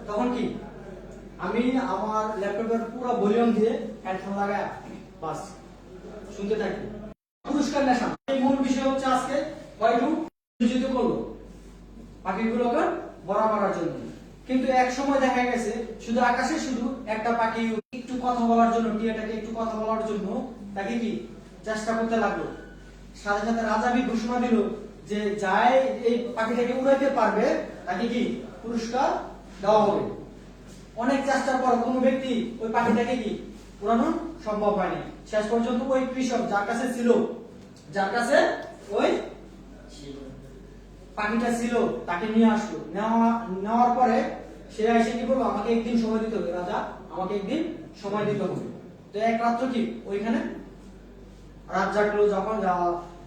তখন কি আমি আমার ল্যাপটপের পুরো ভলিউম দিয়ে হেডফোন লাগায় বাস শুনতে থাকি। পুরস্কার নেশা এই মূল বিষয় হচ্ছে আজকে হয়তো নিয়োজিত করলো পাখিগুলোকে বড় করার জন্য। কিন্তু এক সময় দেখা গেছে শুধু আকাশে শুধু একটা পাখি একটু কথা বলার জন্য, টিয়াটাকে একটু কথা বলার জন্য তাকে কি চেষ্টা করতে লাগলো। সাথে সাথে রাজা বি ঘোষণা দিল যে যাই এই পাখিটাকে উড়াইতে পারবে তাকে কি পুরস্কার দেওয়া হবে। অনেক চেষ্টার পর কোন ব্যক্তি ওই পাখিটাকে কি উড়ানো সম্ভব হয়নি। শেষ পর্যন্ত ওই কৃষক যার কাছে ছিল, যার কাছে ওই পাখিটা ছিল তাকে নিয়ে আসলো। নেওয়ার পরে সে এসে কি বলবো, আমাকে একদিন সময় দিতে হবে রাজা, আমাকে একদিন সময় দিতে হবে। তো এক রাত্র কি ওইখানে রাত জাগলো, যখন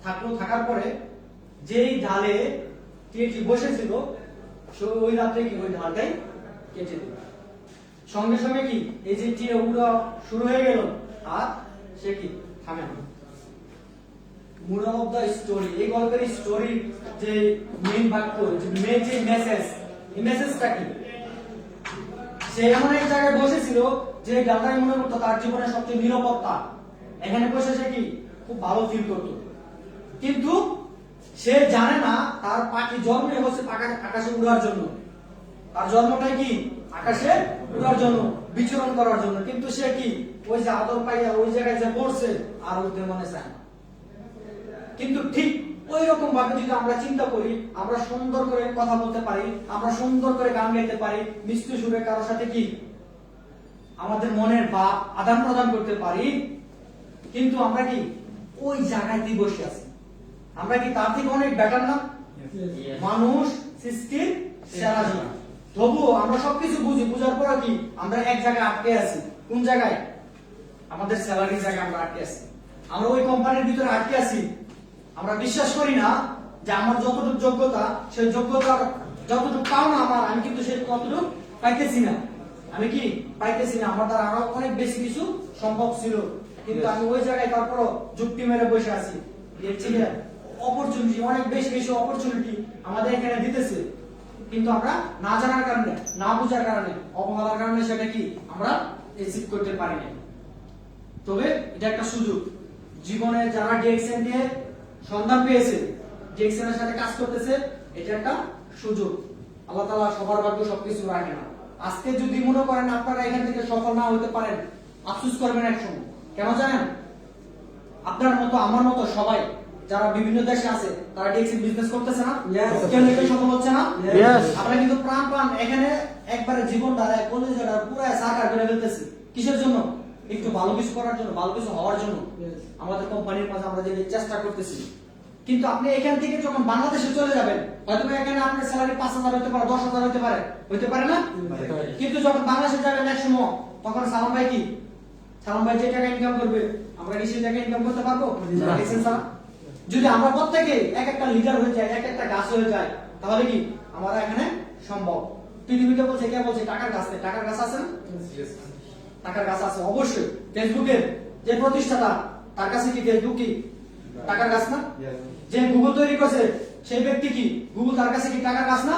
থাকলো, থাকার পরে যেই ঢালে টিয়েটি বসেছিল ওই রাত্রে কি ওই ঢালটাই কেটে দিল। সঙ্গে সঙ্গে কি এই যে টিয়ে উড়া শুরু হয়ে গেল আর সে কি থামে না। মোরাল অফ দা স্টোরি, এই গল্পের স্টোরি যে মেইন বাক্য, যে মেইন যে মেসেজ, এই মেসেজটা কি? সে এমন এক জায়গায় বসেছিল যে ডালটাই মনে করতো তার জীবনের সবচেয়ে নিরাপত্তা। এখানে বসে সে কি খুব ভালো ফিল করতো, কিন্তু সে জানে না তার পাখি জন্মই হচ্ছে আকাশে উড়ার জন্য। তার জন্মটাই কি আকাশে উড়ার জন্য, বিচরণ করার জন্য। কিন্তু সে কি ওই যে আদর পাইয়া ওই জায়গায় যে পড়ছে আর উঠতে মনে চায় না। কিন্তু ঠিক ওই রকম ভাবে যদি আমরা চিন্তা করি, আমরা সুন্দর করে কথা বলতে পারি, আমরা সুন্দর করে গান গাইতে পারি, মিষ্টি সুরে কারোর সাথে কি আমাদের মনের ভাব আদান প্রদান করতে পারি, কিন্তু আমরা কি ওই জায়গাতেই বসে আছি। আমরা কি তার থেকে অনেক বেটার না? মানুষ সৃষ্টির সেরা জীব, তবুও আমরা সবকিছু বুঝি, বুঝার পর কি আমরা এক জায়গায় আটকে আছি। কোন জায়গায়? আমাদের স্যালারির জায়গায় আমরা আটকে আছি, আমরা ওই কোম্পানির ভিতরে আটকে আছি। আমরা বিশ্বাস করি না যে আমার যতটুকু যোগ্যতা, সেই যোগ্যতার যতটুকু পাওনা আমার, আমি কিন্তু সেই ততটুকু পাইতেছি না। আমি কি পাইতেছি না, আমার দ্বারা আরো অনেক বেশি কিছু সম্ভব ছিল, কিন্তু আমি ওই জায়গায় তারপরও যুক্তি মেরে বসে আছি। অপরচুনিটি, অনেক বেশি বেশি অপরচুনিটি আমাদের এখানে দিতেছে, কিন্তু আমরা না জানার কারণে, না বুঝার কারণে, অবহেলার কারণে সেটা কি আমরা অ্যাচিভ করতে পারি না। তবে এটা একটা সুযোগ। জীবনে যারা ডিএক্সএন দিয়ে সন্ধান পেয়েছে, ডিএক্সএন এর সাথে কাজ করতেছে, এটা একটা সুযোগ। আল্লাহ তাআলা সবার ভাগ্য সবকিছু রাখে না। আজকে যদি মনে করেন আপনারা এখান থেকে সফল না হতে পারেন, আফসোস করবেন একসময়। কেন জানেন? আপনার মতো আমার মতো সবাই যারা বিভিন্ন দেশে আছে তারা ডিএক্সএন বিজনেস করতেছে না, কেন এটা সফল হচ্ছে না? আমরা কিন্তু প্রাণ এখানে একবারে জীবন দ্বারায় কলেজটা পুরো সাকার করে ফেলতেছি। কিসের জন্য? একটু ভালো কিছু করার জন্য, ভালো কিছু হওয়ার জন্য। আমাদের কোম্পানির মাঝে আমরা যে চেষ্টা করতেছি, কিন্তু আপনি এখান থেকে যখন বাংলাদেশে চলে যাবেন, হয়তো এখানে আপনার স্যালারি 5,000 হতে পারে, 10,000 হতে পারে না? কিন্তু যখন বাংলাদেশে যাবেন এক সময়, তখন সালাম ভাই কি, সালাম ভাই যে টাকা ইনকাম করবে আমরা কি সেই টাকা ইনকাম করতে পারবো? যদি আমরা প্রত্যেকে এক একটা লিডার হয়ে যায়, এক একটা গাছ হয়ে যায়, তাহলে কি আমরা এখানে সম্ভব। পৃথিবীতে বলছে, কে বলছে টাকার গাছ নেই? টাকার গাছ আছে না? টাকার গাছ আছে অবশ্যই। ফেসবুকের যে প্রতিষ্ঠাতা, তার কাছে কি ফেসবুক কি টাকার গাছ না? যে গুগল তৈরি করছে সেই ব্যক্তি কি গুগল, তার কাছে কি টাকার গাছ না?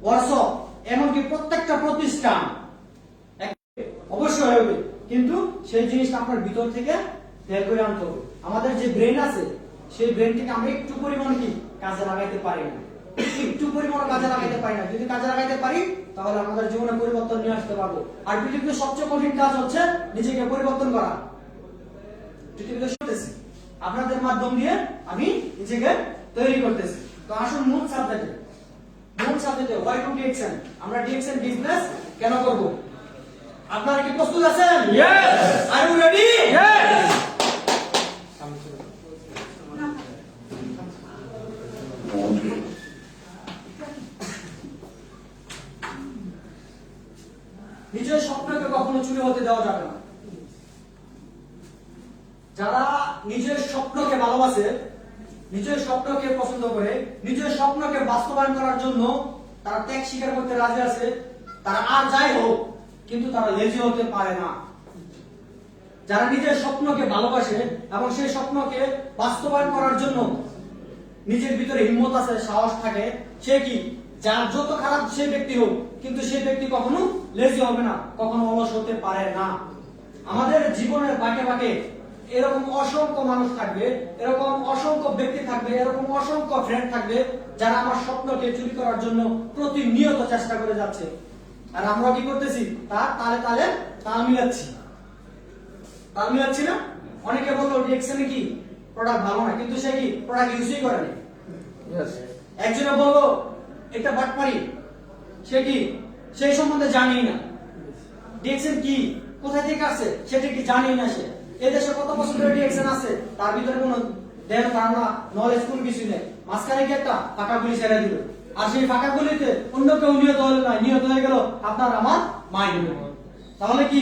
হোয়াটসঅ্যাপ, এমনকি প্রত্যেকটা প্রতিষ্ঠান অবশ্যই হবে, কিন্তু সেই জিনিসটা আপনার ভিতর থেকে বের করে আনতে হবে। আমাদের যে ব্রেন আছে, সেই ব্রেনটাকে আমরা একটু পরিমাণ কি কাজে লাগাইতে পারি না, একটু পরিমাণ কাজে লাগাইতে পারি না। যদি কাজে লাগাইতে পারি তাহলে আমাদের জীবনে পরিবর্তন নিয়ে আসতে পারবো। আর পৃথিবীতে সবচেয়ে কঠিন কাজ হচ্ছে নিজেকে পরিবর্তন করা। পৃথিবীতে শুনতেছি আপনাদের মাধ্যম দিয়ে আমি নিজেকে তৈরি করতেছি। তো আসুন মূল সাবজেক্টে ওয়াই টু ডিএক্সএন, আমরা ডিএক্সএন বিজনেস কেন করব? আপনারা কি প্রস্তুত আছেন? Yes! Are you ready? Yes! নিজের স্বপ্নকে কখনো চুরি হতে দেওয়া যাবে না। যারা নিজের স্বপ্নকে ভালোবাসে, নিজের স্বপ্নকে পছন্দ করে, নিজের স্বপ্নকে বাস্তবায়ন করার জন্য তারা ত্যাগ স্বীকার করতে রাজি আছে, তারা আর যাই হোক, কিন্তু তারা লেজি হতে পারে না। যারা নিজের স্বপ্নকে ভালোবাসে এবং সেই স্বপ্নকে বাস্তবায়ন করার জন্য নিজের ভিতরে হিম্মত আছে, সাহস থাকে, সে কি যার যত খারাপ সেই ব্যক্তি হোক, কিন্তু সেই ব্যক্তি কখনো লেজি হবে না, কখনো অলস হতে পারে না। আমাদের জীবনের বাঁকে বাঁকে এরকম অসংখ্য মানুষ থাকবে, এরকম অসংখ্য ব্যক্তি থাকবে, এরকম অসংখ্য ফ্রেন্ড থাকবে যারা আমার স্বপ্নকে চুরি করার জন্য প্রতিনিয়ত চেষ্টা করে যাচ্ছে। আর আমরা কি করতেছি? তার তালে তালে তাল মিলাচ্ছি। তাল মিলাচ্ছি না? অনেকে বললো ডিএক্সএনে কি প্রোডাক্ট ভালো না, কিন্তু সে কি প্রোডাক্ট ইউজই করে না। একজনে বললো এটা বাটপারি, সে কি সেই সম্বন্ধে জানি না। ডিএক্সএন কি, কোথা থেকে আসছে সেটা কি জানি না। সে এদেশে কত বছর ধরে ডিএক্সএন আছে, তার ভিতরে কোনো দেন ধারণা নলেজ কোনো কিছু নেই। মাঝখানে কি একটা ফাঁকা গুলি ছেড়ে দিল, আর সেই ফাঁকা গুলিতে অন্য কেউ নিহত হলো না, নিহত হয়ে গেল আপনার আমার মাইন্ড। তাহলে কি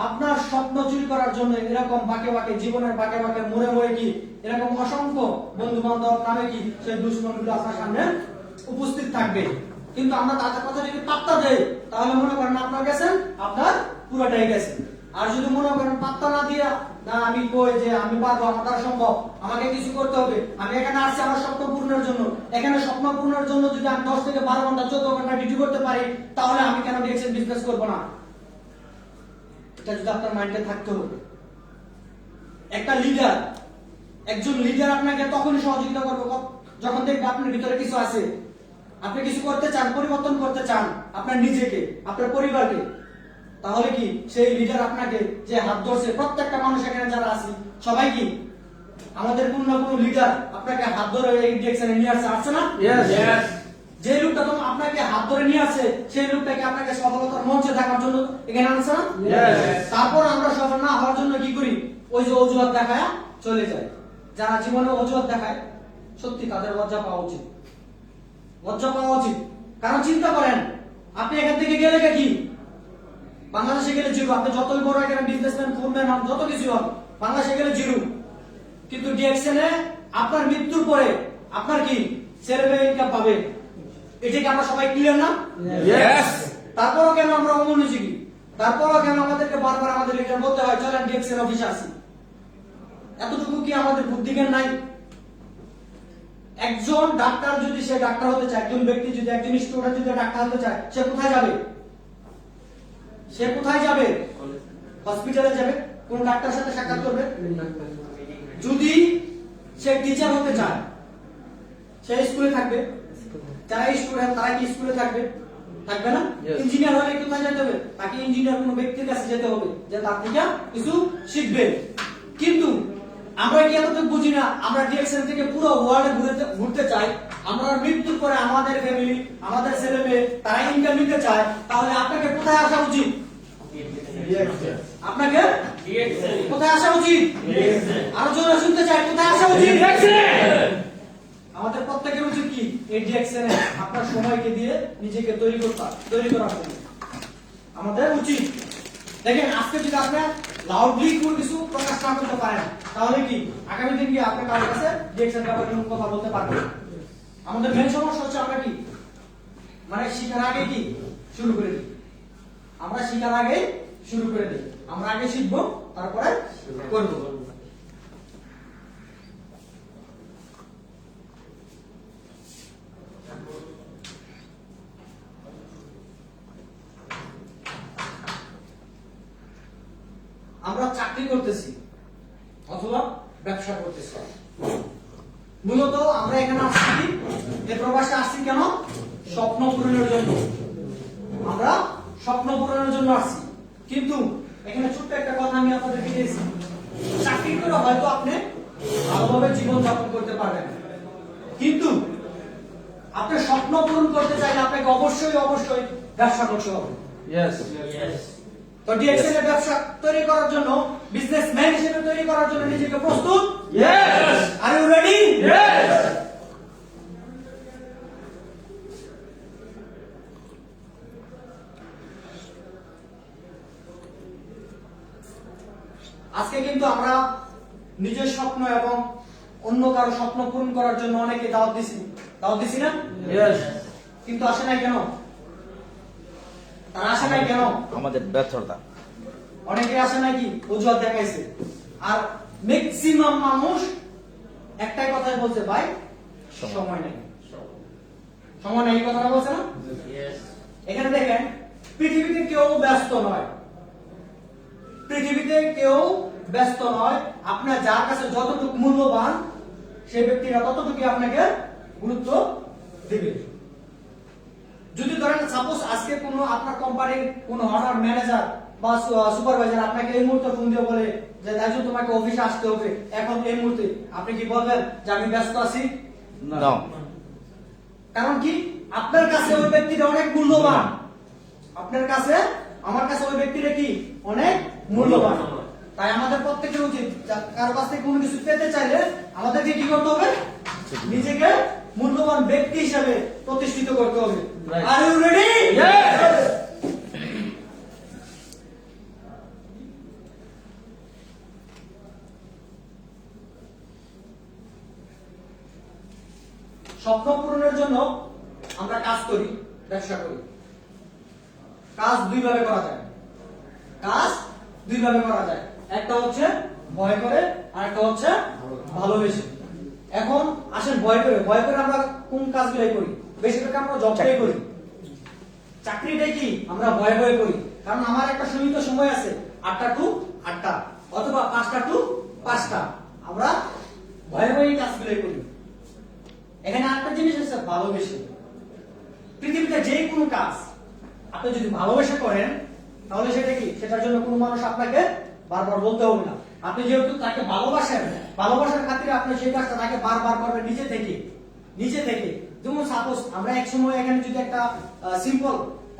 আপনার স্বপ্ন চুরি করার জন্য এরকম বাঁকে বাঁকে, জীবনের বাঁকে বাঁকে, মোড়ে মোড়ে কি এরকম অসংখ্য বন্ধু বান্ধব নামে কি সেই দুশ্মন গুলো আপনার সামনে উপস্থিত থাকবে। কিন্তু আমরা তাদের কথা যদি পাত্তা দেই, তাহলে মনে করেন আপনার গেছেন, আপনার পুরোটাই গেছে। আর যদি মনে করেন পাত্তা না দিয়া, না আমি কই যে আমি পারবো, আমার দ্বারা সম্ভব, আমাকে কিছু করতে হবে, আমি এখানে আসছি আমার স্বপ্ন পূরণের জন্য, এখানে স্বপ্ন পূরণের জন্য যদি আমি 10 থেকে 12 ঘন্টা 14 ঘন্টা ডিউটি করতে পারি, তাহলে আমি কেন ডিএক্সএন বিজনেস করবো না? এটা যদি আপনার মাইন্ডে থাকতে হবে। একটা লিডার, একজন লিডার আপনাকে তখনই সহযোগিতা করবে যখন দেখবে আপনার ভিতরে কিছু আছে, আপনি কিছু করতে চান, পরিবর্তন করতে চান আপনার নিজেকে, আপনার পরিবারকে। তাহলে কি সেই লিডার আপনাকে যে হাত ধরছে, প্রত্যেকটা মানুষ এখানে যারা আছে সবাই কি আমাদের কোন না কোন লিডার আপনাকে হাত ধরে এই ডিরেকশনে নিয়ে আসছে না? যে লোকটা তো আপনাকে হাত ধরে নিয়ে আসে, সেই লোকটাকে আপনাকে সফলতার মঞ্চে থাকার জন্য এখানে আনছে না? তারপর আমরা সফল না হওয়ার জন্য কি করি? ওই যে অজুহাত দেখায় চলে যায়। যারা জীবনে অজুহাত দেখায়, সত্যি তাদের লজ্জা পাওয়া উচিত, লজ্জা পাওয়া উচিত। কারণ চিন্তা করেন, আপনি এখান থেকে গেলে কি বাংলাদেশে গেলে জিরো, আপনি যতই বড় এখানে বিজনেসম্যান, ফুলম্যান হন, যত কিছু হন, বাংলাদেশে গেলে জিরো। কিন্তু ডিএক্সএনে আপনার মৃত্যুর পরে আপনার কি ছেলে মেয়ে ইনকাম পাবে, এটাকে আমরা সবাই ক্লিয়ার না? তারপরও কেন আমরা অমনোযোগী? তারপরও কেন আমাদেরকে বারবার আমাদের লিডার বলতে হয় চলেন ডিএক্সএন অফিসে আসি? এতটুকু কি আমাদের বুদ্ধিজ্ঞান নাই? একজন ডাক্তার যদি সে ডাক্তার হতে চায়, একজন ব্যক্তি যদি, একজন স্টুডেন্ট যদি ডাক্তার হতে চায়, সে কোথায় যাবে? সে কোথায় যাবে? হসপিটালে যাবে, কোন ডাক্তারের সাথে সাক্ষাৎ করবে। যদি সে টিচার হতে চায়, সে স্কুলে থাকবে। যারা স্টুডেন্ট তারা কি স্কুলে থাকবে? থাকবে না। ইঞ্জিনিয়ার হলে কোথায় যেতে হবে? তাকে ইঞ্জিনিয়ার কোনো ব্যক্তির কাছে যেতে হবে যে তার থেকে কিছু শিখবে। কিন্তু আমরা কি এতটুকু বুঝি না? আমরা ডিএক্সএন থেকে পুরো ওয়ার্ল্ডে ঘুরতে চাই। আমরা মৃত্যুর পরে আমাদের ফ্যামিলি, আমাদের ছেলে মেয়ে তারা ইনকাম নিতে চায়। তাহলে আপনাকে কোথায় আসা উচিত? আপনাকে কোথায় আসা উচিত? আরো জোরে শুনতে চাই, কোথায় আসা উচিত? আমাদের প্রত্যেকের উচিত কি এই ডিএক্সএনে আপনার সময়কে দিয়ে নিজেকে তৈরি করার জন্য আমাদের উচিত। দেখেন আজকে যদি আপনি লাউডলি কোনো কিছু প্রকাশ না করতে পারেন, তাহলে কি আগামী দিন গিয়ে আপনি কারোর কাছে ডিএক্সএন ব্যাপারে কোনো কথা বলতে পারবেন? আমাদের মেন সমস্যা হচ্ছে আমরা কি মানে শিখার আগে কি শুরু করে দিই। আমরা শিখার আগে শুরু করে দিই। আমরা আগে শিখবো, তারপরে করবো। আমরা চাকরি করতেছি অথবা ব্যবসা করতেছি, মূলত আমরা এখানে আসছি, এই প্রবাসে আসছি কেন? স্বপ্ন পূরণের জন্য। আমরা স্বপ্ন পূরণের জন্য আসছি। কিন্তু এখানে ছোট্ট একটা কথা আমি আপনাদেরকে দিয়েছি, চাকরি করে হয়তো আপনি ভালোভাবে জীবন যাপন করতে পারবেন, কিন্তু আপনি স্বপ্ন পূরণ করতে চাইলে আপনাকে অবশ্যই অবশ্যই ব্যবসা করতে হবে। তো ডিএক্সএন এর ব্যবসা তৈরি করার জন্য, বিজনেসম্যান হিসেবে তৈরি করার জন্য নিজেকে প্রস্তুত? Are you ready? আজকে কিন্তু আমরা নিজের স্বপ্ন এবং অন্য কারো স্বপ্ন পূরণ করার জন্য অনেকে দাওয়াত দিছি না? কিন্তু আসে নাই কেন? তারা আসে নাই কেন? আমাদের ব্যর্থতা। অনেকে আসে নাকি অজুহাত দেখাইছে। আর ম্যাক্সিমাম মানুষ একটাই কথাই বলছে, ভাই সময় নেই। সময় নেই, এই কথাটা বলছে না? এখানে দেখেন পৃথিবীতে কেউ ব্যস্ত নয়, পৃথিবীতে কেউ ব্যস্ত নয়। আপনার যার কাছে যতটুকু মূল্যবান সেই ব্যক্তিরা ততটুকু আপনাকে গুরুত্ব দিবে। যদি ধরেন সাপোজ আজকে কোনো আপনার কোম্পানির কোনো অনার ম্যানেজার বা সুপারভাইজার আপনাকে এই মুহূর্তে ফোন দিয়ে বলে যে তাইজুল তোমাকে অফিসে আসতে হবে এখন এই মুহূর্তে, আপনি কি বলবেন যে আমি ব্যস্ত আছি? না। কারণ কি আপনার কাছে ওই ব্যক্তিটা অনেক মূল্যবান, আপনার কাছে আমার কাছে ওই ব্যক্তিটা কি অনেক মূল্যবান। তাই আমাদের প্রত্যেকের উচিত কারো কাছ থেকে কোনো কিছু পেতে চাইলে আমাদেরকে কি করতে হবে? নিজেকে মূল্যবান ব্যক্তি হিসেবে প্রতিষ্ঠিত করতে হবে। Are you ready? স্বপ্ন পূরণের জন্য আমরা কাজ করি, ব্যবসা করি। কাজ দুই ভাবে করা যায়, কাজ দুই ভাবে করা যায়। একটা হচ্ছে ভয় করে আর একটা হচ্ছে ভালোবেসে। এখন আসেন ভয় করে আমরা কোন কাজগুলাই করি? বেশিরভাগ আমরা জবটাই করি, চাকরিটাই কি আমরা ভয় করি। কারণ আমার একটা সীমিত সময় আছে, 8টা টু 8টা অথবা 5টা টু 5টা, আমরা ভয়ে কাজগুলাই করি। এখানে আরেকটা জিনিস আছে ভালোবেসে। পৃথিবীতে যে কোনো কাজ আপনি যদি ভালোবেসে করেন তাহলে সেটা কি, সেটার জন্য কোনো মানুষ আপনাকে বারবার বলতে হবে না। আপনি যেহেতু তাকে ভালোবাসেন, ভালোবাসার খাতিরে আপনি সেই কাজটা তাকে বারবার করবেন নিজে থেকে। যেমন সাপোজ আমরা এক সময় এখানে যদি একটা সিম্পল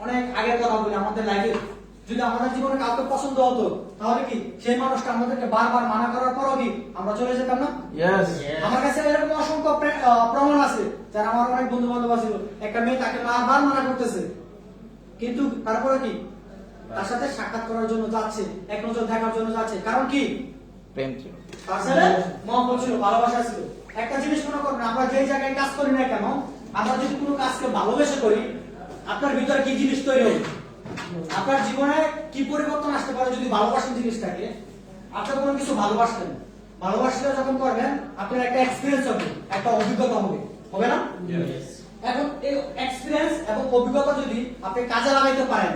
অনেক আগের কথা বলি, আমাদের লাইফে যদি আমাদের জীবনে কাউকে পছন্দ হতো তাহলে কি সেই মানুষটা আমাদেরকে বারবার মানা করার পরও কি আমরা চলে যেতাম না? আমার কাছে এরকম অসংখ্য প্রমাণ আছে, যারা আমার অনেক বন্ধু বান্ধব ছিল, একটা মেয়ে তাকে বারবার মানা করতেছে, কিন্তু তারপরে কি তার সাথে সাক্ষাৎ করার জন্য যাচ্ছে, এক নজর দেখার জন্য যাচ্ছে। কারণ কি? প্রেম ছিল, তার সাথে মহব্বত ছিল, ভালোবাসা ছিল। একটা জিনিস মনে করবেন, আমরা যে জায়গায় কাজ করি না কেন, আমরা যদি কোনো কাজকে ভালোবেসে করি, আপনার ভিতরে কি জিনিস তৈরি হবে? আপনার জীবনে কি পরিবর্তন আসতে পারে যদি ভালোবাসেন জিনিসটাকে? আপনি কোনো কিছু ভালোবাসলে যখন করবেন আপনার একটা এক্সপিরিয়েন্স হবে, একটা অভিজ্ঞতা হবে না? এখন এই এক্সপিরিয়েন্স এবং অভিজ্ঞতা যদি আপনি কাজে লাগাইতে পারেন,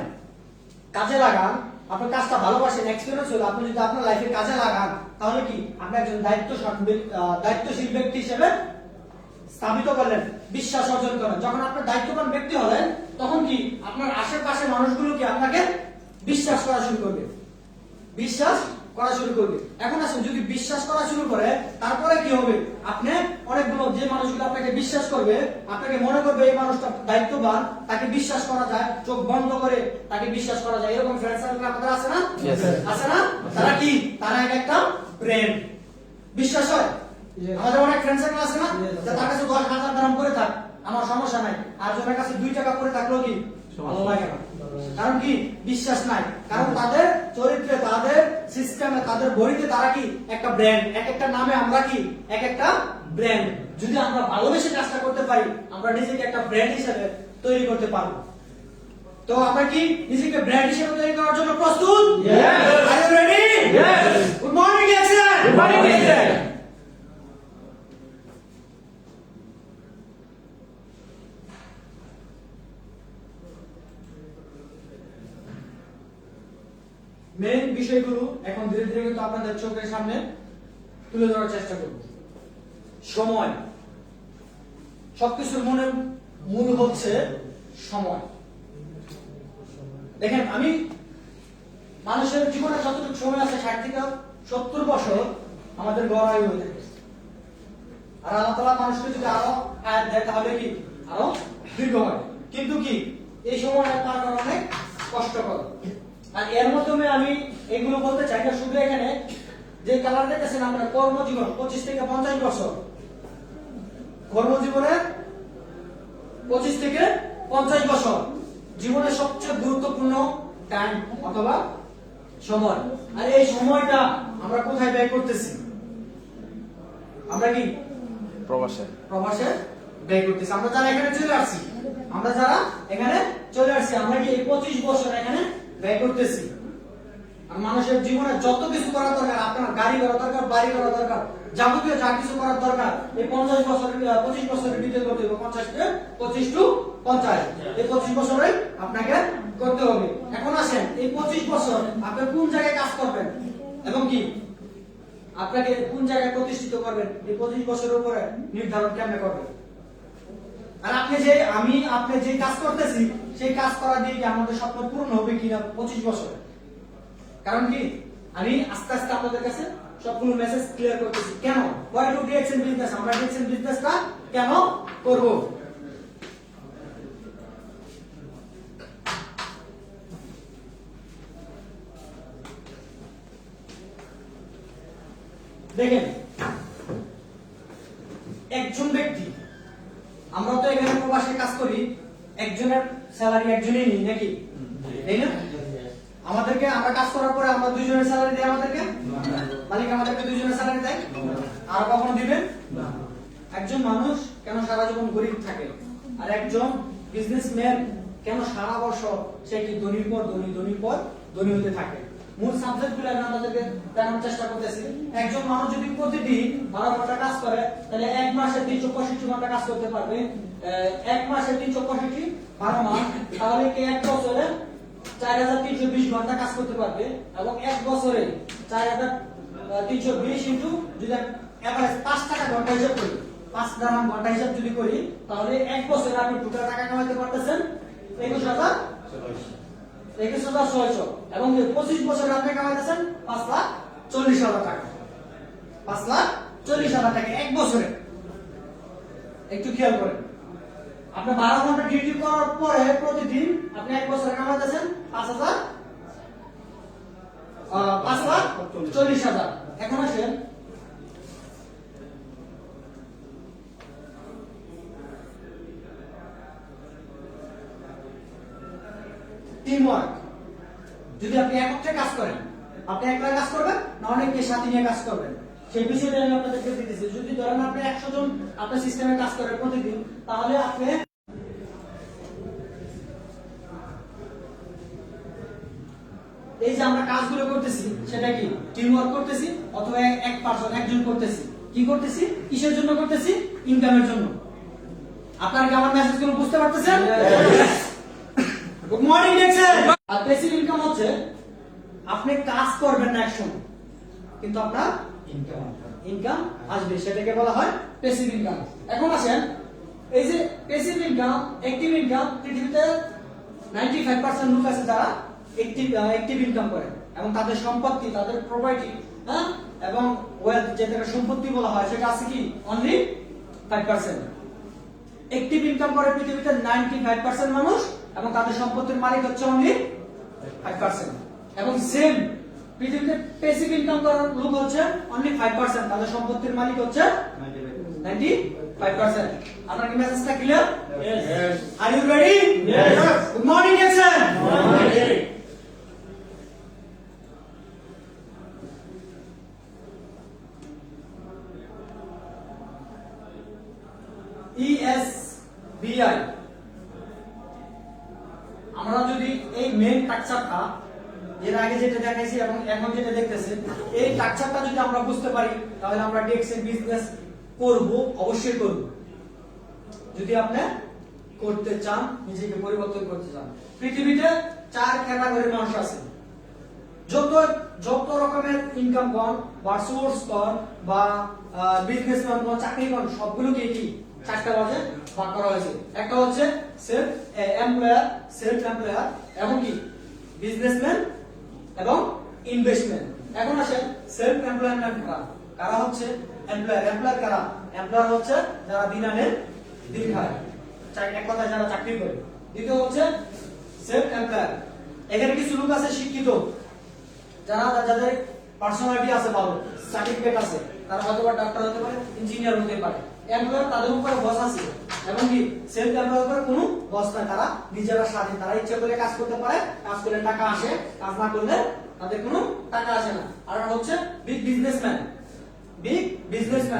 কাজে লাগান, আপনার কাজটা ভালোবাসেন, এক্সপিরিয়েন্স হলো, আপনি যদি আপনার লাইফে কাজে লাগান তাহলে কি আপনি একজন দায়িত্বশীল ব্যক্তি হিসেবে স্থাপিত করলেন, বিশ্বাস অর্জন করেন। যখন আপনার দায়িত্ববান ব্যক্তি হলেন তখন কি আপনার আশেপাশে মানুষগুলো কি আপনাকে বিশ্বাস করা শুরু করবে। এখন আসুন, যদি বিশ্বাস করা শুরু করে তারপরে কি হবে? আপনি অনেকগুলো যে মানুষগুলো আপনাকে বিশ্বাস করবে, আপনাকে মনে করবে এই মানুষটা দায়িত্ববান, তাকে বিশ্বাস করা যায়, চোখ বন্ধ করে তাকে বিশ্বাস করা যায়। এরকম ফ্রেন্ড সার্কেল আমাদের আছে না? আছে না? তারা কি, তারা একটা ব্রেন, বিশ্বাস হয়। আমাদের অনেক ফ্রেন্ড সার্কেল আছে না, যে তার কাছে 10,000 দাম করে থাক, আমার সমস্যা নাই, আর জনের কাছে 2 টাকা করে থাকলেও কি ভালো লাগে না। কারণ কি? বিশ্বাস নাই। কারণ তাদের চরিত্রে, তাদের সিস্টেমে, তাদের বইতে তারা কি একটা ব্র্যান্ড, এক একটা নামে আমরা কি এক একটা ব্র্যান্ড। যদি আমরা ভালোবেসে কাজটা করতে পারি, আমরা নিজেকে একটা ব্র্যান্ড হিসেবে তৈরি করতে পারবো। তো আমরা কি নিজেকে ব্র্যান্ড হিসেবে তৈরি করার জন্য প্রস্তুত? Are you ready? Good morning excellent. Good morning excellent. Main বিষয়গুলো এখন ধীরে ধীরে কিন্তু আপনাদের চোখের সামনে তুলে ধরার চেষ্টা করব। সময়, সবকিছুর মূল হচ্ছে সময়। দেখেন, আমি মানুষের জীবনে যতটুকু সময় আছে 60 থেকে 70 বছর আমাদের গড় আয়ু হয়ে থাকে। আর আল্লাহ তাআলা মানুষকে যদি আরো আয়াত দেয় তাহলে কি আরো দীর্ঘ হয়। কিন্তু কি এই সময় তার কারণে কষ্টকর। আর এর মাধ্যমে আমি এগুলো বলতে চাই না, শুধু এখানে যে কালার দেখতেছেন আপনার কর্মজীবন 25 থেকে 50 বছর, কর্মজীবনের 25 থেকে 50 বছর জীবনের সবচেয়ে গুরুত্বপূর্ণ টাইম অথবা সময়। আর এই সময়টা আমরা কোথায় ব্যয় করতেছি? আমরা কি প্রবাসে ব্যয় করতেছি। আমরা যারা এখানে চলে আসছি, আমরা কি এই 25 বছর এখানে ব্যয় করতেছি। আর মানুষের জীবনে যত কিছু করা দরকার, আপনার গাড়ি করা দরকার, বাড়ি করা দরকার, যাবতীয় যা কিছু করার দরকার এই 25 বছরের ভিতরে করতে হবে। 25 টু 50 এই 25 বছরে আপনাকে করতে হবে। এখন আসেন এই 25 বছর আপনি কোন জায়গায় কাজ করবেন এবং কি আপনাকে কোন জায়গায় প্রতিষ্ঠিত করবেন এই 25 বছরের উপরে নির্ধারণ কেমনে করবেন। আর আপনি যে কাজ করতেছি সেই কাজ করা দিয়ে কি আমাদের স্বপ্ন পূরণ হবে কিনা 25 বছরে। কারণ কি আমি আস্তে আস্তে আপনাদের কাছে সবগুলো মেসেজ ক্লিয়ার করতেছি। কেন হোয়াই ডু ডিএক্সএন বিজনেস, আমরা ডিএক্সএন বিজনেসটা কেন করব। দেখেন একজন ব্যক্তি, আমরা তো এখানে প্রবাসে কাজ করি, একজনের স্যালারি একজনেই নেই নাকি, তাই না? আমাদেরকে আমরা কাজ করার পরে আমরা দুইজনের স্যালারি দেয়, আমাদেরকে মালিক আমাদেরকে দুইজনের স্যালারি দেয়, আর কখনো দিবেন না। একজন মানুষ কেন সারা জীবন গরিব থাকে, আর একজন বিজনেসম্যান কেন সারা বছর সে কি ধনীর পর ধনী হতে থাকে। মূল সাবজেক্টগুলো আমি আপনাদেরকে দেখানোর চেষ্টা করতেছি। একজন মানুষ যদি প্রতিদিন 12 ঘন্টা কাজ করে তাহলে এক মাসে 365 ঘন্টা কাজ করতে পারবে। এক মাসে 365 12 মাস, তাহলে কি এক বছরে 4320 ঘন্টা কাজ করতে পারবে। এবং এক বছরে 4320 ইনটু যদি এভারেজ 5 টাকা ঘন্টা হিসাব করি, 5 দাম ঘন্টা হিসাব যদি করি, তাহলে এক বছরে আপনি টোটাল টাকা কামাইতে পারতেছেন 21,600 এবং 25 বছরে আপনি কামাইতেছেন 5,40,000 টাকা। 5,40,000 টাকা এক বছরে। একটু খেয়াল করেন, আপনি 12 ঘন্টা ডিউটি করার পরে প্রতিদিন আপনি এক বছরে কামাইতেছেন 5,40,000। এখন আসেন টিম ওয়ার্ক। যদি আপনি একত্রে কাজ করেন, আপনি একলা কাজ করবেন না অনেককে সাথে নিয়ে কাজ করবেন, সেই বিষয়টা আমি আপনাদেরকে দিতেছি। যদি ধরেন আপনি 100 জন আপনার সিস্টেমে কাজ করেন প্রতিদিন, তাহলে আপনি এই যে আমরা কাজগুলো করতেছি সেটা কি টিম ওয়ার্ক করতেছি অথবা একজন করতেছি। কি করতেছি, কিসের জন্য করতেছি? ইনকামের জন্য। আপনারা কি আমার মেসেজগুলো বুঝতে পারতেছেন? গুড মর্নিং দেখছেন। আর প্যাসিভ ইনকাম হচ্ছে আপনি কাজ করবেন না একসময়, কিন্তু আপনার ইনকাম আসবে, সেটাকে বলা হয় প্যাসিভ ইনকাম। এখন আসেন এই যে প্যাসিভ ইনকাম, অ্যাক্টিভ ইনকাম, পৃথিবীতে 95% লোক আছে যারা অ্যাক্টিভ ইনকাম করে এবং তাদের সম্পত্তি, তাদের প্রপার্টি, হ্যাঁ, এবং ওয়েলথ যেটাকে সম্পত্তি বলা হয় সেটা আছে কি অনলি 5%। অ্যাক্টিভ ইনকাম করে পৃথিবীতে 95% মানুষ এবং তাদের সম্পত্তির মালিক হচ্ছে অনলি 5%। এবং সেম পৃথিবীতে প্যাসিভ ইনকাম করার লোক হচ্ছে অনলি 5%, তাদের সম্পত্তির মালিক হচ্ছে 95%। আপনার কি মেসেজটা clear? Yes. R you ready? Yes. Good morning Jackson. Good morning. ESBI, আমরা যদি এই মেইন স্ট্রাকচারটা এর আগে যেটা দেখাইছি এবং এখন যেটা দেখতেছি এই স্ট্রাকচারটা যদি আমরা বুঝতে পারি তাহলে আমরা ডিএক্সএন বিজনেস করব, অবশ্যই করব। যদি আপনি করতে চান, নিজেকে পরিবর্তন করতে চান। পৃথিবীতে 4 ক্যাটাগরির মানুষ আছে। যত রকমের ইনকাম কর বা সোর্স কর বা বিজনেসম্যান কর, চাকরি কর, সবগুলোকে কি 4টা ভাগে ভাগ করা হয়েছে। একটা হচ্ছে সেলফ এমপ্লয়ার এবং কি বিজনেসম্যান এবং ইনভেস্টমেন্ট। এখন আসেন সেলফ এমপ্লয়মেন্ট কারা হচ্ছে এমপ্লয়ার কারা? এমপ্লয়ার হচ্ছে যারা দিন আনে দিন খায়, এক কথায় যারা চাকরি করে। দ্বিতীয় হচ্ছে সেলফ এমপ্লয়ার, এখানে কিছু লোক আছে শিক্ষিত, যাদের পার্সোনালিটি আছে, ভালো সার্টিফিকেট আছে, তারা হয়তো ডাক্তার হতে পারে, ইঞ্জিনিয়ার হতে পারে। এমপ্লয়ার তাদের উপরে বস আছে এবং কি সেলফ এমপ্লয়ার উপরে কোনো বস নাই, তারা নিজেরা স্বাধীন, তারা ইচ্ছা করে কাজ করতে পারে, কাজ করলে টাকা আসে, কাজ না করলে তাদের কোনো টাকা আসে না। আর হচ্ছে বিগ বিজনেসম্যান।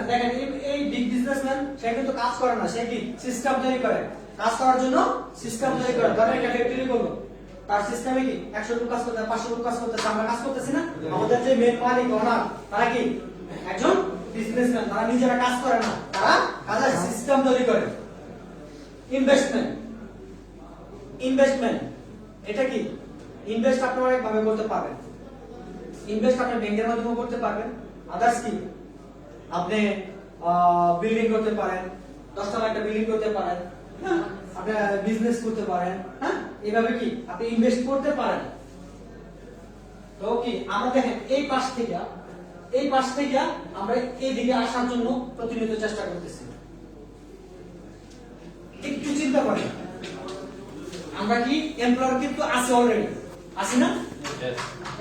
দেখেন এই বিগ বিজনেসম্যান সে কিন্তু কাজ করে না, সে কি সিস্টেম তৈরি করে, কাজ করার জন্য সিস্টেম তৈরি করে। ধরেন একটা ফ্যাক্টরি করলো, তার সিস্টেমে কি 100 লোক কাজ করতে, 500 লোক কাজ করতেছে, আমরা কাজ করতেছি না। আমাদের যে মেন মালিক ওনার, তারা কি একজন বিজনেসম্যান, তারা নিজেরা কাজ করে না, তারা কাজের সিস্টেম তৈরি করে। ইনভেস্টমেন্ট, ইনভেস্টমেন্ট এটা কি? ইনভেস্ট আপনি অনেক ভাবে করতে পারবেন। ইনভেস্ট আপনি ব্যাংকের মাধ্যমে করতে পারবেন। আদার্স কি? আপনি বিল্ডিং করতে পারেন, 10 তলা একটা বিল্ডিং করতে পারেন, হ্যাঁ, আপনি বিজনেস করতে পারেন, হ্যাঁ, এইভাবে কি আপনি ইনভেস্ট করতে পারেন। তো কি আমরা দেখেন এই পাশ থেকে আমরা এই দিকে আসার জন্য প্রতিনিয়ত চেষ্টা করতেছি। একটু চিন্তা করেন, আমরা কি এমপ্লয়ার কিন্তু আছি অলরেডি, আছি না?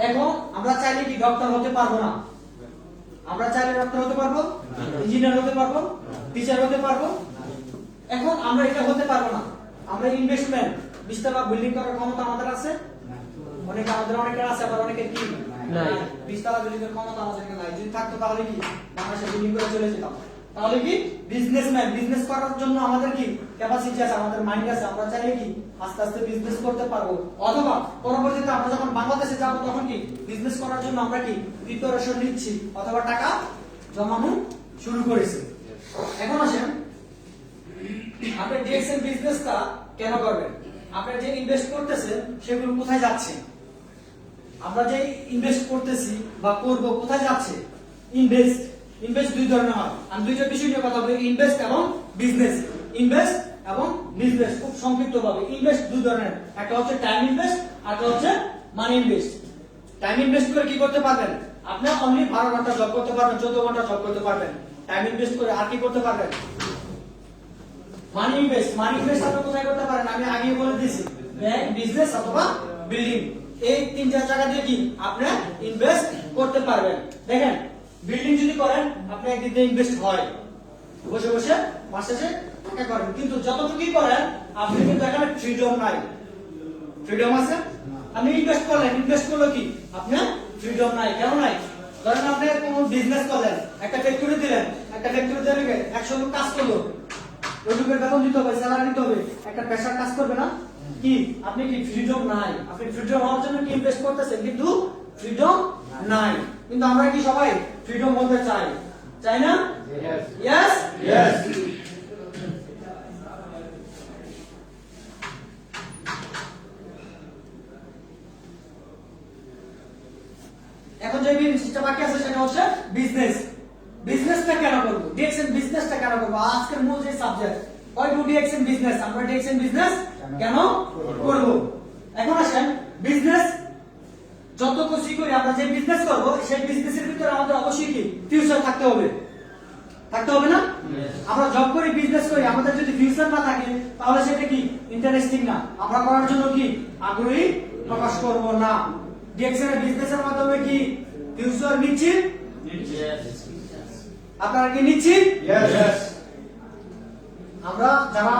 এখন আমরা চাইলে কি ডক্টর হতে পারবো না? আমরা চাইলে ডক্টর হতে পারবো, ইঞ্জিনিয়ার হতে পারবো, টিচার হতে পারবো। এখন আমরা এটা হতে পারবো না। আমরা ইনভেস্টমেন্ট 20 তলা বিল্ডিং করার ক্ষমতা আমাদের আছে? অনেকের আছে, আবার অনেকের কি নাই। 20 তলা বিল্ডিং এর ক্ষমতা আমাদের নাই। যদি থাকতো তাহলে কি বাংলাদেশে বিল্ডিং করে চলে যেতাম। তাহলে কি বিজনেসম্যান, বিজনেস করার জন্য আমাদের কি ক্যাপাসিটি আছে, আমাদের মাইন্ড আছে। আমরা চাইলে কি আস্তে আস্তে বিজনেস করতে পারবো, অথবা পরবর্তীতে আমরা যখন বাংলাদেশে যাব তখন কি বিজনেস করার জন্য আমরা কি প্রিপারেশন নিচ্ছি অথবা টাকা জমানো শুরু করেছি। এখন আসেন, আপনি ডিএক্সএল বিজনেসটা কেন করবেন? আপনি যে ইনভেস্ট করতেছেন সেগুলো কোথায় যাচ্ছে? আমরা যে ইনভেস্ট করতেছি বা করব কোথায় যাচ্ছে? ইনভেস্ট, ইনভেস্ট দুই ধরনের হয়। আমি দুইটা বিষয় নিয়ে কথা বলি, ইনভেস্ট এবং বিজনেস। ইনভেস্ট এবং বিজনেস খুব সংক্ষিপ্ত ভাবে। ইনভেস্ট দুই ধরনের, একটা হচ্ছে টাইম ইনভেস্ট আর একটা হচ্ছে মানি ইনভেস্ট। টাইম ইনভেস্ট করে কি করতে পারবেন? আপনি অনলি 12 ঘন্টা জব করতে পারবেন, 14 ঘন্টা জব করতে পারবেন। টাইম ইনভেস্ট করে আর কি করতে পারবেন? মানি ইনভেস্ট, মানি ইনভেস্ট আপনি কোথায় করতে পারেন? আমি আগে বলে দিয়েছি, ব্যাংক, বিজনেস অথবা বিল্ডিং। এই তিনটা জায়গা দিয়ে কি আপনি ইনভেস্ট করতে পারবেন। দেখেন, বিল্ডিং যদি করেন আপনি একদিক দিয়ে ইনভেস্ট হয়, বসে বসে মাস শেষে টাকা করেন, কিন্তু যতটুকুই করেন আপনি কিন্তু এখানে ফ্রিডম নাই। ফ্রিডম আছে? আপনি ইনভেস্ট করলেন, ইনভেস্ট করলো কি আপনি ফ্রিডম নাই। কেন নাই? ধরেন আপনি কোনো বিজনেস করলেন, একটা ফ্যাক্টরি দিলেন, একটা ফ্যাক্টরি দিয়ে 100 লোক কাজ করলো, ওই লোকের বেতন দিতে হবে, স্যালারি দিতে হবে, একটা পেশার কাজ করবে না? কি আপনি কি ফ্রিডম নাই? আপনি ফ্রিডম হওয়ার জন্য কি ইনভেস্ট করতেছেন, কিন্তু ফ্রিডম নাই। কিন্তু আমরা কি সবাই ফ্রিডম বলতে চাই? চাই না? Yes yes. এখন যে জিনিসটা বাকি আছে সেটা হচ্ছে বিজনেস। বিজনেসটা কেন করব? ডিএক্সএন বিজনেসটা কেন করব? আজকের মূল যে সাবজেক্ট, ওই টু ডিএক্সএন বিজনেস। আমরা ডিএক্সএন বিজনেস কেন করব? এখন আসেন, বিজনেস যত খুশি করি আমরা যে বিজনেস করব, সেই বিজনেসের ভিতরে আমাদের অবশ্যই কি ফিউচার থাকতে হবে, থাকতে হবে না? আমরা জব করি, বিজনেস করি, আমাদের যদি ফিউচার না থাকে তাহলে সেটা কি ইন্টারেস্টিং না, আমরা করার জন্য কি আগ্রহী প্রকাশ করব না। ডিএক্সএন এর বিজনেসের মাধ্যমে কি ফিউচার নিশ্চিত? আপনারা কি নিশ্চিত? আমরা যারা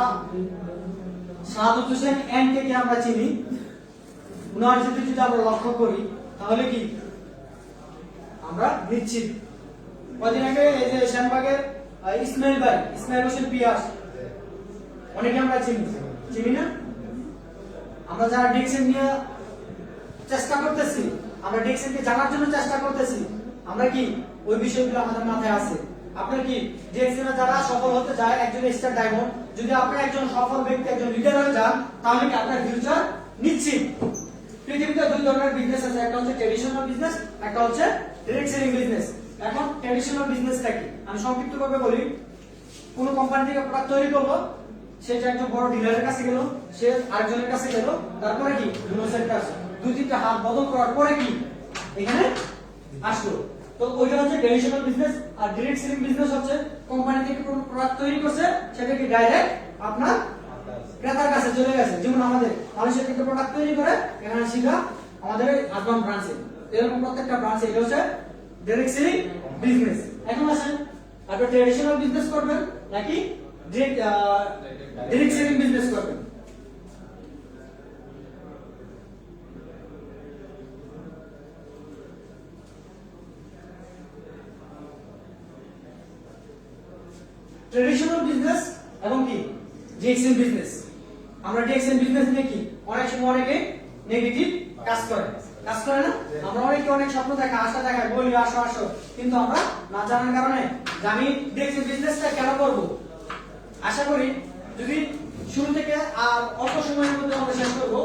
সাহাদুত হোসেন এন্ড থেকে আমরা চিনি, উনার যদি আমরা লক্ষ্য করি তাহলে কি আমরা নিশ্চিত। কদিন আগে এই যে শ্যামবাগের ইসমাইল ভাই, ইসমাইল হোসেন পিয়াস, অনেকে আমরা চিনি না? আমরা যারা ডিএক্সএন নিয়ে চেষ্টা করতেছি, আমরা ডিএক্সএন কে জানার জন্য চেষ্টা করতেছি, আমরা কি ওই বিষয়গুলো আমাদের মাথায় আছে। আপনার কি ডিএক্সএন যারা সফল হতে যায়, একজন স্টার ডায়মন্ড, যদি আপনি একজন সফল ব্যক্তি, একজন লিডার হয়ে যান, তাহলে কি আপনার ফিউচার নিশ্চিত। পৃথিবীতে দুই ধরনের বিজনেস আছে, একটা হচ্ছে ট্র্যাডিশনাল বিজনেস, একটা হচ্ছে ডাইরেক্ট সেলিং বিজনেস। এখন ট্র্যাডিশনাল বিজনেসটা কি আমি সংক্ষিপ্তভাবে বলি। কোন কোম্পানি থেকে প্রোডাক্ট তৈরি করলো, সেটা একজন বড় ডিলারের কাছে গেল, সে আরেকজনের কাছে গেল, তারপরে কি সেন্টার দুই তিনটা হাত বদল করার পরে কি এখানে আসলো। তো ওইটা হচ্ছে ট্র্যাডিশনাল বিজনেস। আর ডাইরেক্ট সেলিং বিজনেস হচ্ছে কোম্পানি থেকে কোন প্রোডাক্ট তৈরি করছে, সেটা কি ডাইরেক্ট আপনার ক্রেতার কাছে চলে গেছে। যেমন আমাদের মালয়েশিয়া থেকে প্রোডাক্ট তৈরি করে এখানে শিখা আমাদের আজমান ব্রাঞ্চে, এরকম প্রত্যেকটা ব্রাঞ্চে এটা হচ্ছে ডাইরেক্ট সেলিং বিজনেস। এখন আসেন, আপনি ট্র্যাডিশনাল বিজনেস করবেন নাকি ডাইরেক্ট সেলিং বিজনেস করবেন? ট্র্যাডিশনাল বিজনেস এবং কি ডিএক্সএন বিজনেস। আমরা ডিএক্সএন বিজনেস নিয়ে কি অনেক সময় অনেকে নেগেটিভ কাজ করে না? আমরা অনেকে অনেক স্বপ্ন দেখা, আশা দেখায়, বলি আসো আসো, কিন্তু আমরা না জানার কারণে যে আমি দেখছি বিজনেসটা কেন করব। আশা করি যদি শুরু থেকে আর অল্প সময়ের মধ্যে আমরা শেষ করব,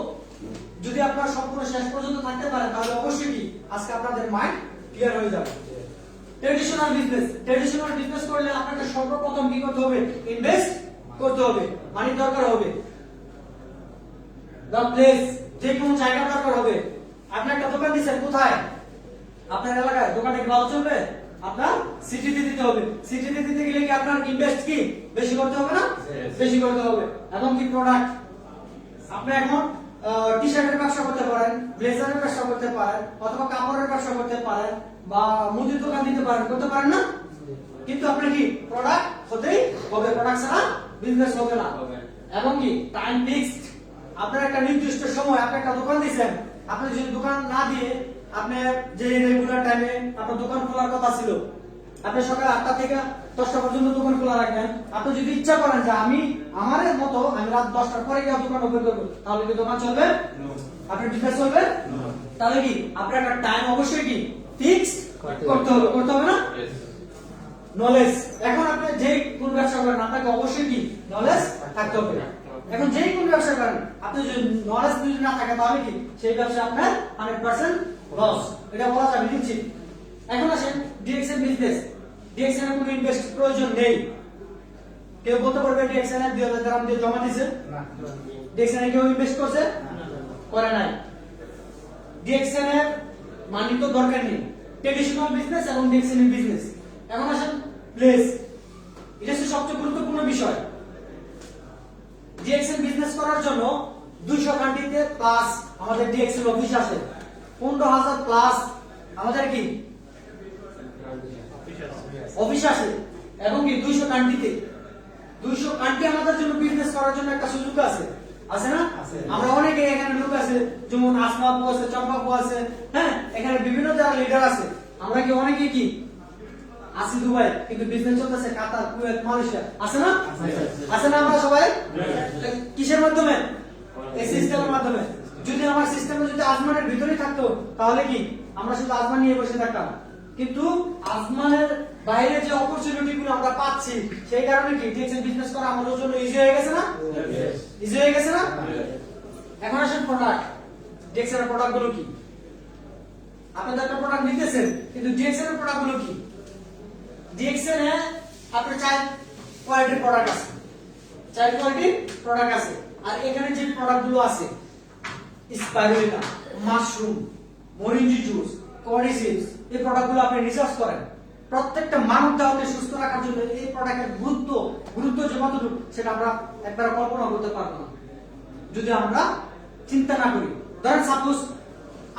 যদি আপনারা সম্পূর্ণ শেষ পর্যন্ত থাকতে পারেন তাহলে অবশ্যই কি আজকে আপনাদের মাইন্ড ক্লিয়ার হয়ে যাবে। ট্রেডিশনাল বিজনেস করলে আপনাকে সর্বপ্রথম কি করতে হবে? ইনভেস্ট করতে হবে, মানি দরকার হবে, দ্য প্লেস, যে কোনো জায়গা দরকার হবে। আপনি একটা দোকান দিচ্ছেন কোথায়? আপনার এলাকায়। দোকানটা কি ভালো চলবে? আপনার সিটিতে দিতে হবে। সিটিতে দিতে গেলে কি আপনার ইনভেস্ট কি বেশি করতে হবে না? বেশি করতে হবে। এবং কি প্রোডাক্ট, আপনি এখন টি শার্টের ব্যবসা করতে পারেন, ব্লেজারের ব্যবসা করতে পারেন, অথবা কাপড়ের ব্যবসা করতে পারেন, বা মুদির দোকান দিতে পারেন, করতে পারেন না? কিন্তু আপনি কি প্রোডাক্ট হতেই হবে, প্রোডাক্ট ছাড়া বিজনেস হবে না। এবং কি টাইম ফিক্সড, আপনার একটা নির্দিষ্ট সময়, আপনি একটা দোকান দিয়েছেন, আপনি যদি দোকান না দিয়ে আপনি যে রেগুলার টাইমে আপনার দোকান খোলার কথা ছিল, আপনি সকাল 8টা থেকে 10টা পর্যন্ত দোকান খোলা রাখবেন। আপনি যদি ইচ্ছা করেন যে আমি আমার মতো আমি রাত 10টার পরে গিয়ে দোকান ওপেন করবো, তাহলে কি দোকান চলবে? আপনার বিজনেস চলবে? তাহলে কি আপনার একটা টাইম অবশ্যই কি ফিক্স করতে হবে না? নলেজ, এখন আপনি যে কোন ব্যবসা করেন আপনাকে অবশ্যই কি নলেজ থাকতে হবে। এখন যেই কোন ব্যবসা করেন আপনি যদি নলেজ যদি না থাকে তাহলে কি সেই ব্যবসা আপনার 100% লস, এটা বলা যাবে নিশ্চিত। এখন আসেন ডিএক্সএন বিজনেস। ডিএক্সএন এর কোনো ইনভেস্ট প্রয়োজন নেই। কেউ বলতে পারবে ডিএক্সএন এর 2000 টাকা দিয়ে জমা দিয়েছে? না। ডিএক্সএন এ কেউ ইনভেস্ট করছে? করে নাই। ডিএক্সএন এর মানি তো দরকার নেই। ট্রেডিশনাল বিজনেস এবং ডিএক্সএন এর বিজনেস। এখন আসেন প্লেস, এটা হচ্ছে সবচেয়ে গুরুত্বপূর্ণ বিষয়। ডিএক্সএন বিজনেস করার জন্য 200 কান্ট্রিতে প্লাস আমাদের ডিএক্সএন অফিস আছে, 15,000 প্লাস আমাদের কি অফিস আছে, এবং কি 200 কান্ট্রিতে 200 কান্ট্রি আমাদের জন্য বিজনেস করার জন্য একটা সুযোগ আছে, আছে না? আমরা অনেকে এখানে লোক আছে, যেমন আসমা আপু আছে, চম্পা আপু আছে, হ্যাঁ, এখানে বিভিন্ন যারা লিডার আছে। আমরা কি অনেকে কি আসি দুবাই, কিন্তু বিজনেস চলতেছে কাতার, কুয়েত, মালয়েশিয়া, আছে না? আছে না? আমরা সবাই কিসের মাধ্যমে? এই সিস্টেমের মাধ্যমে। যদি আমার সিস্টেমে যদি আজমানের ভিতরেই থাকতো তাহলে কি আমরা শুধু আজমান নিয়ে বসে থাকতাম, কিন্তু আজমানের বাইরে যে অপরচুনিটি গুলো আমরা পাচ্ছি সেই কারণে কি ডিএক্সএন বিজনেস করা আমাদের জন্য ইজি হয়ে গেছে না? ইজি হয়ে গেছে না? এখন আসেন প্রোডাক্ট। ডিএক্সএন এর প্রোডাক্ট গুলো কি? আপনাদের একটা প্রোডাক্ট নিতেছেন, কিন্তু ডিএক্সএন এর প্রোডাক্ট গুলো কি? ডিএক্সএন এ আপনার 4 কোয়ালিটির প্রোডাক্ট আছে, 4 কোয়ালিটির প্রোডাক্ট আছে। আর এখানে যে প্রোডাক্ট গুলো আছে, স্পাইরুলিনা, মাশরুম, মরিঞ্জি জুস, কর্ডিসিপস, এই প্রোডাক্টগুলো আপনি রিসার্চ করেন। প্রত্যেকটা মানব দেহকে সুস্থ রাখার জন্য এই প্রোডাক্টের গুরুত্ব যে কতটুকু সেটা আমরা একবার কল্পনা করতে পারবো না যদি আমরা চিন্তা না করি। ধরেন সাপোজ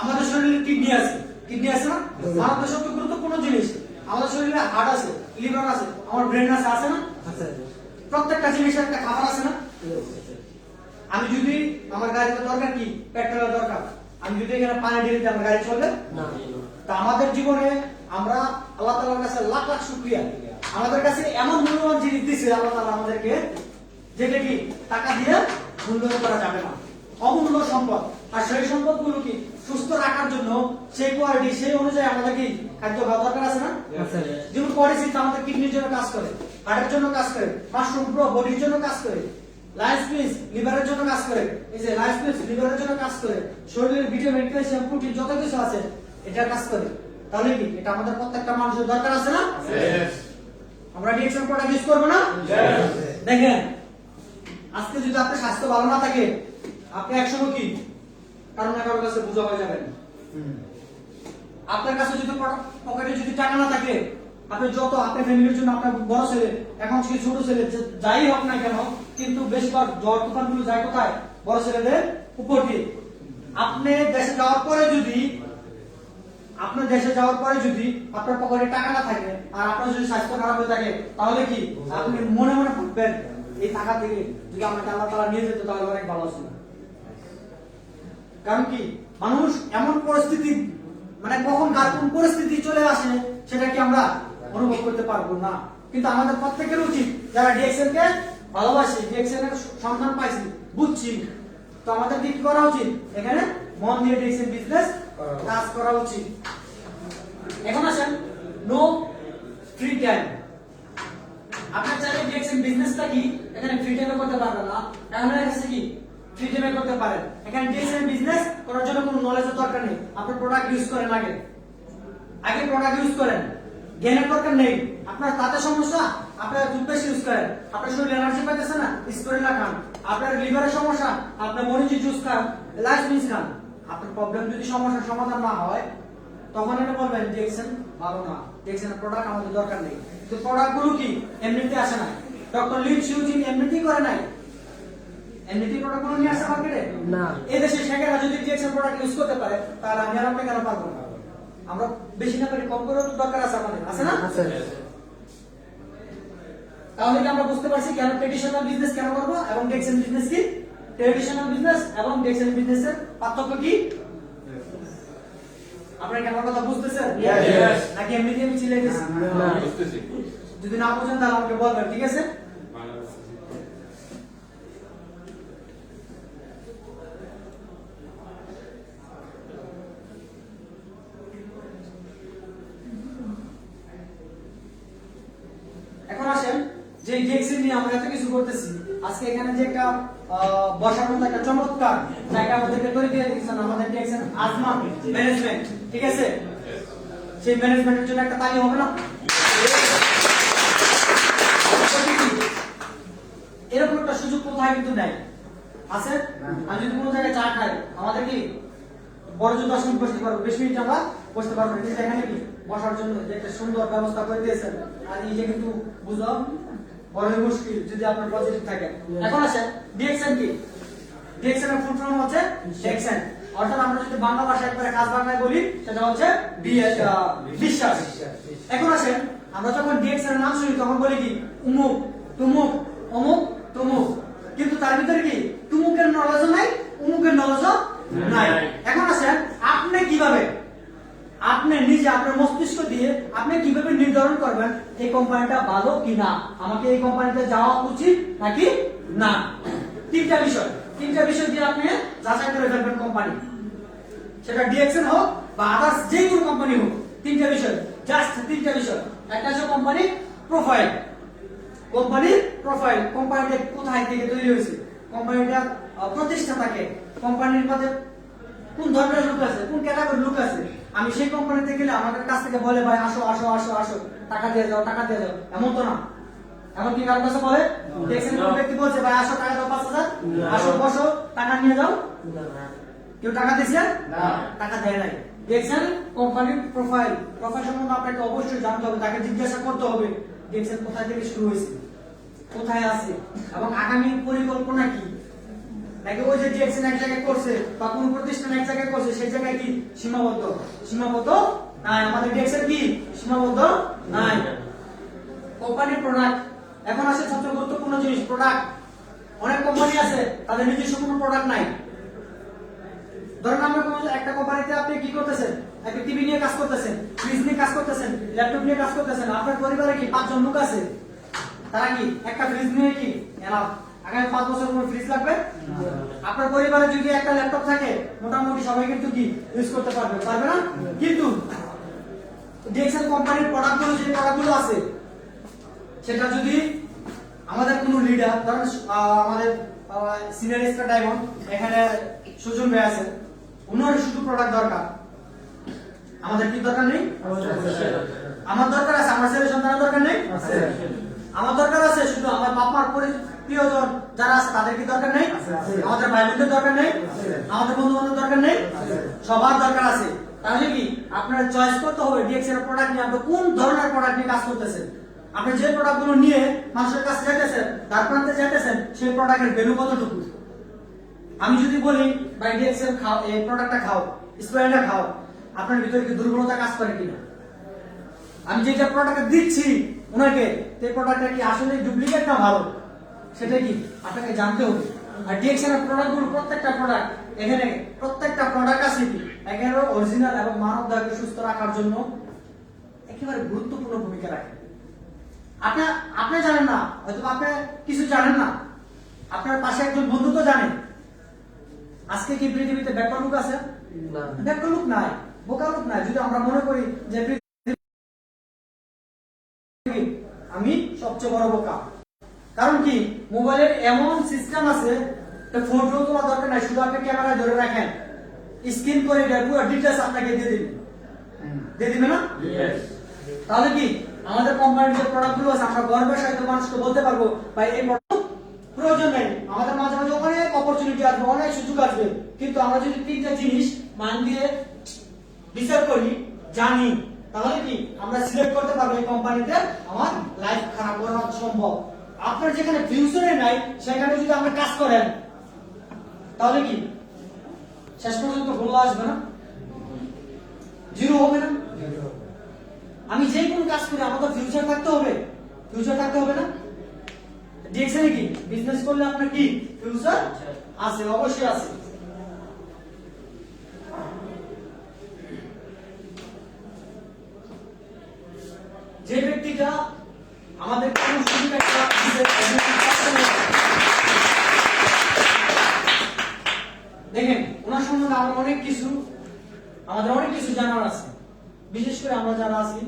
আমাদের শরীরে কিডনি আছে না? মানব দেহের সবচেয়ে গুরুত্বপূর্ণ জিনিস। আমাদের শরীরে হার্ট আছে, লিভার আছে, আমার ব্রেন আছে না? প্রত্যেকটা জিনিসের একটা খাবার আছে না? আমি যদি আমার গাড়িতে দরকার কি পেট্রোলের দরকার, আমি যদি এখানে পানি ঢেলে দিই আমার গাড়ি চলবে না। তা আমাদের জীবনে আমরা আল্লাহ তাআলার কাছে লাখ লাখ শুকরিয়া, আমাদের কাছে এমন মূল্যবান জিনিস দিয়েছে আল্লাহ তাআলা আমাদেরকে, যেটা কি টাকা দিয়ে মূল্যায়ন করা যাবে না, অমূল্য সম্পদ। আর সেই সম্পদগুলো কি সুস্থ রাখার জন্য সেই কোয়ালিটি সেই অনুযায়ী আমাদের কি খাদ্য খাওয়া দরকার আছে না? যেমন কর্ডিসিপস আমাদের কিডনির জন্য কাজ করে, হার্টের জন্য কাজ করে, মাশরুম পুরো বডির জন্য কাজ করে, লাইস পিস লিভারের জন্য কাজ করে, এই যে লাইস পিস লিভারের জন্য কাজ করে, শরীরের ভিটামিন ক্যালসিয়াম প্রোটিন যত কিছু আছে এটা কাজ করে। তাহলে কি এটা আমাদের প্রত্যেকটা মানুষের দরকার আছে না? আমরা ডিএক্সএন প্রোডাক্ট ইউজ করব না? দেখেন আজকে যদি আপনার স্বাস্থ্য ভালো না থাকে আপনি একসময় কি কারণ না কারোর কাছে বোঝা হয়ে যাবেন। আপনার কাছে যদি পকেটে যদি টাকা না থাকে আপনি যত আপনার ফ্যামিলির জন্য আপনার বড় ছেলে এখন সে ছোট ছেলে যাই হোক না কেন, কিন্তু বেশিরভাগ জ্বর তুফান গুলো যায় কোথায়? বড় ছেলেদের উপর দিয়ে। আপনি দেশে যাওয়ার পরে যদি আপনার পকেটে টাকা না থাকে আর আপনার যদি স্বাস্থ্য খারাপ হয়ে থাকে তাহলে কি আপনি মনে মনে ভাববেন এই টাকা থেকে যদি আমাকে আল্লাহ তাআলা নিয়ে যেত তাহলে অনেক ভালো ছিল। কারণ কি মানুষ এমন পরিস্থিতি মানে কখন কার কোন পরিস্থিতি চলে আসে সেটা কি আমরা অনুভব করতে পারবো না। কিন্তু আমাদের প্রত্যেকের উচিত যারা ডিএক্সএন কে ভালোবাসি, ডিএক্সএন এর সন্ধান পাইছি, বুঝছি, তো আমাদের কি করা উচিত? এখানে মন দিয়ে ডিএক্সএন বিজনেস কাজ করা উচিত। এখন আসেন নো ফ্রি টাইম। আপনার চাইলে ডিএক্সএন বিজনেসটা কি এখানে ফ্রি টাইমে করতে পারবেন না, এখানে আছে কি ফ্রি টাইমে করতে পারেন। এখানে ডিএক্সএন বিজনেস করার জন্য কোনো নলেজের দরকার নেই, আপনি প্রোডাক্ট ইউজ করেন আগে প্রোডাক্ট ইউজ করেন, জ্ঞানের দরকার নেই। আপনার তাতে সমস্যা, আপনার টুথপেস্ট ইউজ করেন, আপনার শরীরে এনার্জি পাইতেছে না, স্পিরুলিনা খান। আপনার লিভারের সমস্যা, আপনার মরিচি জুস খান, লাইসমিন্স খান। আপনার প্রবলেম যদি সমস্যার সমাধান না হয় তখন এটা বলবেন ডিএক্সএন ভালো না, ডিএক্সএন প্রোডাক্ট আমাদের দরকার নেই। তো প্রোডাক্টগুলো কি এমনিতে আসে না, ডক্টর লিপস ইউজিং এমনিতেই করে নাই, এমনিতেই প্রোডাক্টগুলো নিয়ে আসে মার্কেটে না। এই দেশে শেখেরা যদি ডিএক্সএন প্রোডাক্ট ইউজ করতে পারে তাহলে আমি আর আপনি কেন পারবো না? আমরা বেশি না পারি কম করেও তো দরকার আছে আমাদের, আছে না? তাহলে কি আমরা বুঝতে পারছি কেন ট্রেডিশনাল বিজনেস কেন করব এবং ডিএক্সএন বিজনেস কি? ট্রেডিশনাল বিজনেস এবং ডিএক্সএন বিজনেসের পার্থক্য কি? আপনারা কি আমার কথা বুঝতেছেন? নাকি এমনিতে আমি চিল্লাই দিচ্ছি? না, বুঝতেছি। যদি না বুঝেন তাহলে আমাকে বলবেন, ঠিক আছে? এখন আসেন যে ডিএক্সএন নিয়ে আমরা এত কিছু করতেছি, আজকে এখানে যে একটা বসার মতো একটা চমৎকার জায়গা আমাদেরকে তৈরি করে দিয়েছেন আমাদের ডিএক্সএন আজমান ম্যানেজমেন্ট, ঠিক আছে? সেই ম্যানেজমেন্টের জন্য একটা তালি হবে না? এরকম একটা সুযোগ কোথায় কিন্তু নাই, আছে? আমি যদি কোনো জায়গায় চা খাই আমাদের কি বড় জন্য 10 মিনিট বসতে পারবো, 20 মিনিট আমরা বসতে পারবো, কিন্তু এখানে কি বসার জন্য যে একটা সুন্দর ব্যবস্থা করে দিয়েছেন, আর এই যে কিন্তু বুঝলাম বড়ই মুশকিল যদি আপনার পজিটিভ থাকে। এখন আসেন ডিএক্সএন কি? ডিএক্সএন এর ফুল ফর্ম হচ্ছে ডিএক্সএন, অর্থাৎ আমরা যদি বাংলা ভাষায় একবারে কাজ বাংলায় বলি সেটা হচ্ছে বিশ্বাস। এখন আসেন আমরা যখন ডিএক্সএন এর নাম শুনি তখন বলি কি উমুক তুমুক অমুক তুমুক, কিন্তু তার ভিতরে কি তুমুকের নলেজও নাই, উমুকের নলেজও নাই। এখন আসেন আপনি কিভাবে, আপনি নিজে আপনার মস্তিষ্ক দিয়ে আপনি কিভাবে নির্ধারণ করবেন এই কোম্পানিটা ভালো কিনা, আমাকে এই কোম্পানিতে যাওয়া উচিত নাকি না? তিনটা বিষয় দিয়ে আপনি যাচাই করে ফেলবেন কোম্পানি, সেটা ডিএক্সএন হোক বা আদার্স যে কোনো কোম্পানি হোক। তিনটা বিষয়, জাস্ট তিনটা বিষয়। একটা হচ্ছে কোম্পানির প্রোফাইল, কোম্পানিটা কোথায় থেকে তৈরি হয়েছে, কোম্পানিটা প্রতিষ্ঠাতাকে, কোম্পানির মধ্যে কোন ধরনের লোক আছে, কোন ক্যাটাগরির লোক আছে। আমি সেই কোম্পানিতে গেলে আমাদের কাছ থেকে বলে ভাই আসো আসো আসো আসো টাকা দিয়ে যাও, এমন তো না। এমন কি কারোর কাছে বলে? দেখছেন কোন ব্যক্তি বলছে ভাই আসো টাকা দাও 5000, আসো বসো টাকা নিয়ে যাও, কেউ টাকা দিয়েছে না, টাকা দেয় নাই। দেখছেন কোম্পানির প্রোফাইল সম্বন্ধে আপনাকে অবশ্যই জানতে হবে, তাকে জিজ্ঞাসা করতে হবে দেখছেন কোথা থেকে শুরু হয়েছে, কোথায় আছে এবং আগামী পরিকল্পনা কি। নাকি ওই যে ডিএক্সএন এক জায়গায় করছে বা কোন প্রতিষ্ঠান এক জায়গায় করছে সেই জায়গায় কি সীমাবদ্ধ নাই। আমাদের ডিএক্সএন কি সীমাবদ্ধ নাই। কোম্পানির প্রোডাক্ট, এখন আসে সবচেয়ে গুরুত্বপূর্ণ জিনিস প্রোডাক্ট। অনেক কোম্পানি আছে তাদের নিজস্ব কোনো প্রোডাক্ট নাই। ধরেন আমরা কোন একটা কোম্পানিতে আপনি কি করতেছেন, একটা টিভি নিয়ে কাজ করতেছেন, ফ্রিজ নিয়ে কাজ করতেছেন, ল্যাপটপ নিয়ে কাজ করতেছেন, আপনার পরিবারে কি 5 জন লোক আছে, তারা কি একটা ফ্রিজ নিয়ে কি এনাফ? আগামী 5 বছর পর ফ্রিজ লাগবে? আপনার পরিবারে যদি একটা ল্যাপটপ থাকে মোটামুটি সবাই কিন্তু কি ইউজ করতে পারবে না? কিন্তু ডিএক্সএন কোম্পানির প্রোডাক্টগুলো আছে সেটা যদি আমাদের কোনো লিডার, ধরেন আমাদের সিনিয়র স্টার ডায়মন্ড এখানে সুজন ভাই আছে, উনার শুধু প্রোডাক্ট দরকার, আমাদের কি দরকার নেই? আমার দরকার আছে, আমার ছেলে সন্তানের দরকার নেই? আমার দরকার আছে, শুধু আমার বাপ-মার প্রিয়জন যারা আছে তাদের কি দরকার নেই? আমাদের ভাই বোনদের দরকার নেই? আমাদের বন্ধু বান্ধব দরকার নেই? সবার দরকার আছে। তাহলে কি আপনার চয়েস করতে হবে ডিএক্সএন এর প্রোডাক্ট নিয়ে আপনি কোন ধরনের প্রোডাক্ট নিয়ে কাজ করতেছেন। আপনি যে প্রোডাক্টগুলো নিয়ে মানুষের কাছে যেতেছেন, তার প্রান্তে যেতেছেন, সেই প্রোডাক্টের ভ্যালু কতটুকু। আমি যদি বলি ভাই ডিএক্সএন খাও, এই প্রোডাক্টটা খাও, স্প্রাইটটা খাও, আপনার ভিতরে কি দুর্বলতা কাজ করে কিনা? আমি যেটা প্রোডাক্ট দিচ্ছি ওনাকে, সেই প্রোডাক্টটা কি আসলে ডুপ্লিকেট না ভালো, সেটা কি আপনাকে জানতে হবে। আর ডিএক্সএন এর প্রোডাক্টগুলো এখানে প্রত্যেকটা প্রোডাক্ট আছে কি একেবারে অরিজিনাল এবং মানব দেহকে সুস্থ রাখার জন্য একেবারে গুরুত্বপূর্ণ ভূমিকা রাখে। আপনি জানেন না, হয়তো আপনি কিছু জানেন না, আপনার পাশে একজন বন্ধু তো জানে। আজকে কি পৃথিবীতে ব্যাকরণ আছে? না দেখো লোক নাই, বোকা লোক নাই। যদি আমরা মনে করি যে আমি সবচেয়ে বড় বোকা, কারণ কি মোবাইলের এমন সিস্টেম আছে ফটো তোলা দরকার নাই, শুধু আপনি ক্যামেরা ধরে রাখেন, স্ক্রিন করে এটা পুরো ডিটেইলস আপনাকে দিয়ে দিবে না? তাহলে কি আমাদের কোম্পানির যে প্রোডাক্টগুলো আছে আমরা গর্বের সাথে মানুষকে বলতে পারবো ভাই এই প্রোডাক্ট প্রয়োজন নেই। আমাদের মাঝে মাঝে অনেক অপরচুনিটি আসবে, অনেক সুযোগ আসবে, কিন্তু আমরা যদি তিনটা জিনিস মান দিয়ে বিচার করি, জানি, তাহলে কি আমরা সিলেক্ট করতে পারবো এই কোম্পানিতে আমার লাইফ খারাপ করা সম্ভব। আপনার যেখানে ফিউচারে নাই সেখানে যদি আপনি কাজ করেন তাহলে কি শেষ পর্যন্ত গোল আসবে না? জিরো হবে না? আমি যে কোনো কাজ করি আমার তো ফিউচার থাকতে হবে, ফিউচার থাকতে হবে না? দেখছেন কি বিজনেস করলে আপনার কি ফিউচার আছে? অবশ্যই আছে। যে ব্যক্তিটা আমাদের কোন সুযোগ একটা দেখেন ওনার সম্বন্ধে আমাদের অনেক কিছু জানার আছে, বিশেষ করে আমরা যারা আছি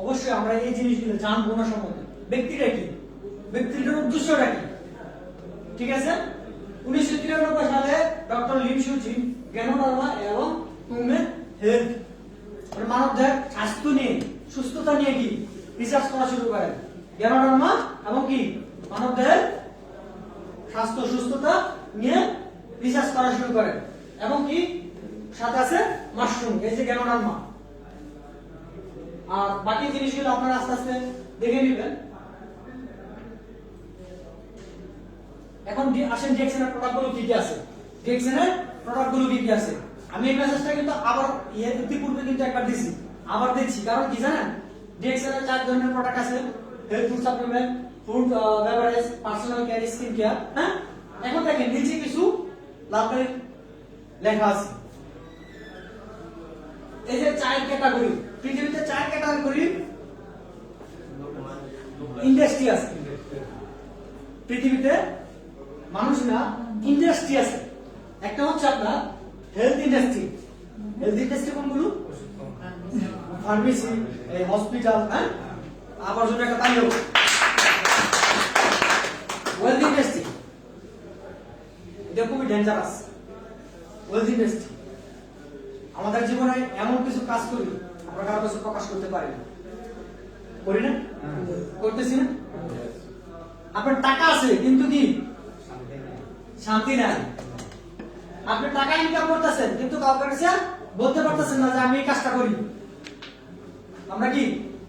অবশ্যই আমরা এই জিনিসগুলো জানবো ওনার সম্বন্ধে। ব্যক্তিটা কি, ব্যক্তিটার উদ্দেশ্যটা কি, ঠিক আছে? 1993 সালে ডক্টর লিম সুচিন জ্ঞানধারণা এবং তুমে হেলথ মানবদের স্বাস্থ্য নিয়ে সুস্থতা নিয়ে কি রিসার্চ করা শুরু করেন। জ্ঞানধারণা এবং কি মানবদের স্বাস্থ্য সুস্থতা নিয়ে রিসার্চ করা শুরু করেন, এবং কি সাথে আছে মাশরুম, এই যে জ্ঞানধারণা। আর বাকি জিনিসগুলো আপনারা আস্তে আস্তে দেখে নেবেন। এখন আসেন ডিএক্সএন এর প্রোডাক্টগুলো কি কি আছে। ডিএক্সএন এর প্রোডাক্টগুলো কি কি আছে আমি এই মেসেজটা কিন্তু আবার ইতিপূর্বে কিন্তু একবার দিছি, আবার দিচ্ছি, কারণ কি জানেন ডিএক্সএন এর 4 ধরনের প্রোডাক্ট আছে: health food supplement, food beverage, personal care, skin care. হ্যাঁ, এখন দেখেন নিচে কিছু লাল কালি লেখা আছে। এই যে 4 ক্যাটাগরি, পৃথিবীতে 4 ক্যাটাগরি ইন্ডাস্ট্রি আছে পৃথিবীতে, মানুষ না ইন্ডাস্ট্রি আছে। একটা হচ্ছে আপনার হেলথ ইন্ডাস্ট্রি। হেলথ ইন্ডাস্ট্রি কোনগুলো? ফার্মেসি, হসপিটাল, হ্যাঁ, আবার জন্য একটা তাই হোক। ওয়েলথ ইন্ডাস্ট্রি এটা খুবই ডেঞ্জারাস। ওয়েলথ ইন্ডাস্ট্রি আমাদের জীবনে এমন কিছু কাজ করি আমরা কারো কাছে প্রকাশ করতে পারি না, করি না? করতেছি না? আপনার টাকা আছে কিন্তু কি শান্তি নাই। আপনি টাকা ইনকাম করতেছেন কিন্তু কাউকে কাছে বলতে পারতেছেন না যে আমি এই কাজটা করি। আমরা কি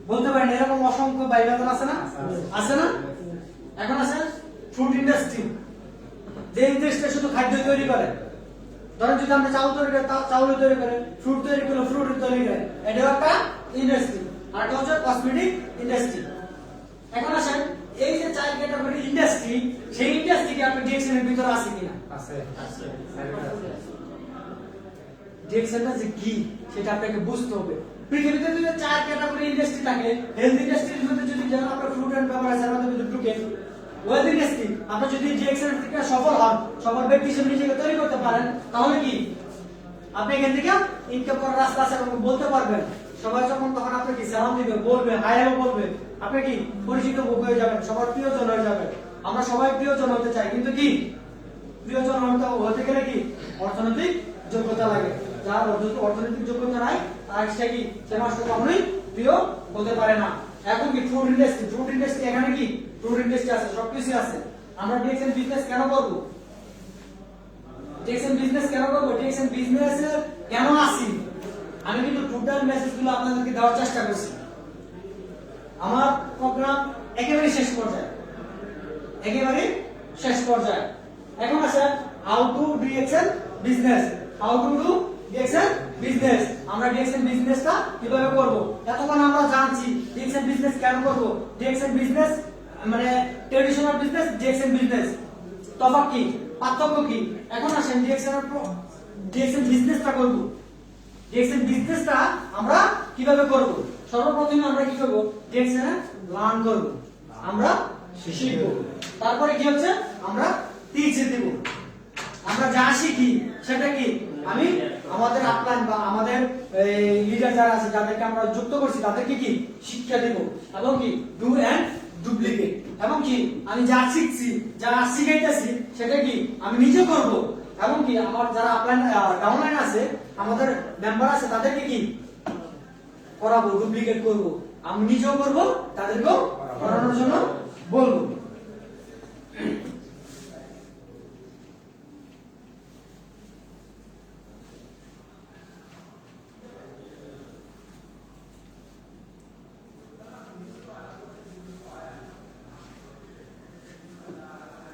বলতে পারি না? এরকম অসংখ্য বাইবেদন আছে না? আছে না? এখন আছে ফুড ইন্ডাস্ট্রি, যে ইন্ডাস্ট্রি শুধু খাদ্য তৈরি করে। ধরেন যদি আমরা চাউল তৈরি করি, চাউল তৈরি করে, ফ্রুট তৈরি করলে ফ্রুট তৈরি করে, এটাও একটা ইন্ডাস্ট্রি। আর এটা হচ্ছে কসমেটিক ইন্ডাস্ট্রি। এখন আসেন এই যে 4 ক্যাটাগরি ইন্ডাস্ট্রি, সেই ইন্ডাস্ট্রি কি আপনি ডিএক্সএন এর ভিতরে আছে কিনা? আছে। ডিএক্সএনটা যে কি সেটা আপনাকে বুঝতে হবে। পৃথিবীতে যদি 4 ক্যাটাগরি ইন্ডাস্ট্রি থাকে, হেলথ ইন্ডাস্ট্রির মধ্যে যদি যেমন আপনার ফ্রুট এন্ড বেভারেজের মধ্যে যদি ঢুকেন, ওয়েলথ ইন্ডাস্ট্রি আপনি যদি ডিএক্সএন থেকে সফল হন, সফল ব্যক্তি হিসেবে নিজেকে তৈরি করতে পারেন, তাহলে কি আপনি এখান থেকে ইনকাম করার রাস্তা আছে এবং বলতে পারবেন। সবাই যখন তখন আপনাকে সালাম দিবে, বলবে, হাই হ্যালো বলবে, আপনি কি পরিচিত হয়ে যাবেন, সবার প্রিয়জন হয়ে যাবেন। আমরা সবাই প্রিয়জন হতে চাই, কিন্তু কি প্রিয়জন হতে গেলে কি অর্থনৈতিক যোগ্যতা লাগে। যার অর্থনৈতিক যোগ্যতা নাই তার সে কি সে মানুষ কখনোই প্রিয় হতে পারে না। এখন কি ফুড ইন্ডাস্ট্রি, এখানে কি ফুড ইন্ডাস্ট্রি আছে, সবকিছু আছে। আমরা ডিএক্সএন বিজনেস কেন করব? ডিএক্সএন বিজনেস কেন করব? ডিএক্সএন বিজনেস কেন আসি আমি কিন্তু টোটাল মেসেজগুলো আপনাদেরকে দেওয়ার চেষ্টা করছি। আমার প্রোগ্রাম একেবারে শেষ পর্যায়ে, এখন আছে হাউ টু ডিএক্সএন বিজনেস। আমরা ডিএক্সএন বিজনেসটা কিভাবে করব? এতক্ষণ আমরা জানছি ডিএক্সএন বিজনেস কেন করব, ডিএক্সএন বিজনেস মানে ট্রেডিশনাল বিজনেস, ডিএক্সএন বিজনেস তফাৎ কি, পার্থক্য কি। এখন আসেন ডিএক্সএন বিজনেসটা করব। ডিএক্সএন বিজনেসটা আমরা কিভাবে করব? সর্বপ্রথমে আমরা কি করব? ডিএক্সএন লার্ন করব, আমরা শিখব। তারপরে কি হচ্ছে? আমরা টিচ দেব। আমরা যা শিখি সেটা কি আমি আমাদের আপলাইন বা আমাদের লিডার যারা আছে যাদেরকে আমরা যুক্ত করছি তাদেরকে কি শিক্ষা দেব এবং কি ডু এন্ড ডুপ্লিকেট এবং কি আমি যা শিখছি যা শিখাইতেছি সেটা কি আমি নিজে করব এবং কি আমার যারা আপলাইন ডাউনলাইন আছে আমাদের মেম্বার আছে তাদেরকে কি করাবো ডুপ্লিকেট করব আমি নিজেও করব তাদেরকেও করানোর জন্য বলবো।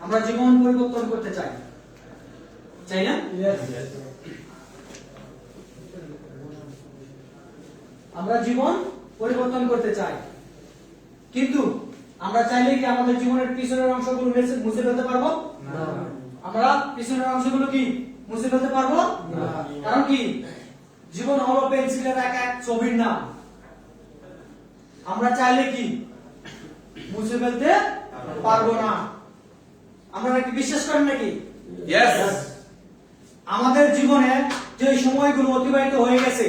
আমরা জীবন পরিবর্তন করতে চাই, চাই না? আমরা জীবন পরিবর্তন করতে চাই, কিন্তু আমরা চাইলে কি আমাদের জীবনের পিছনের অংশগুলো মুছে ফেলতে পারবো? না। আমরা পিছনের অংশগুলো কি মুছে ফেলতে পারবো? না। কারণ কি জীবন হলো পেন্সিলের এক এক ছবির নাম। আমরা চাইলে কি মুছে ফেলতে পারবো না। আপনারা কি বিশ্বাস করেন নাকি? Yes. আমাদের জীবনে যে সময়গুলো অতিবাহিত হয়ে গেছে,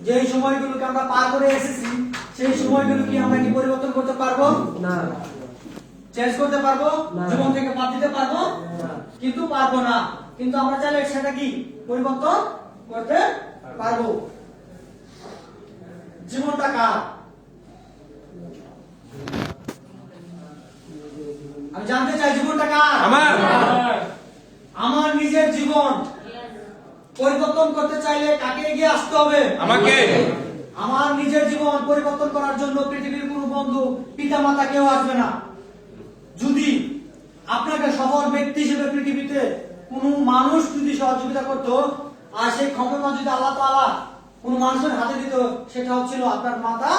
যে সময়গুলোকে আমরা পার করে এসেছি, সেই সময়গুলো কি আমরা কি পরিবর্তন করতে পারবো? না। চেঞ্জ করতে পারবো? জীবন থেকে বাদ দিতে পারবো? না। কিন্তু পারবো না। কিন্তু আমরা চাইলে সেটা কি পরিবর্তন করতে পারবো। জীবনটা কার? আমি জানতে চাই জীবনটা কার? আমার। আমার নিজের জীবন পরিবর্তন করতে চাইলে কাকে এগিয়ে আসতে হবে? আমাকে। আমার নিজের জীবন পরিবর্তন করার জন্য পৃথিবীর কোনো বন্ধু পিতা মাতা কেউ আসবে না। যদি আপনাকে সফল ব্যক্তি হিসেবে পৃথিবীতে কোনো মানুষ যদি সহযোগিতা করতো আর সেই ক্ষমতা যদি আল্লাহ তাআলা কোনো মানুষের হাতে দিত, সেটা হচ্ছিল আপনার মাতা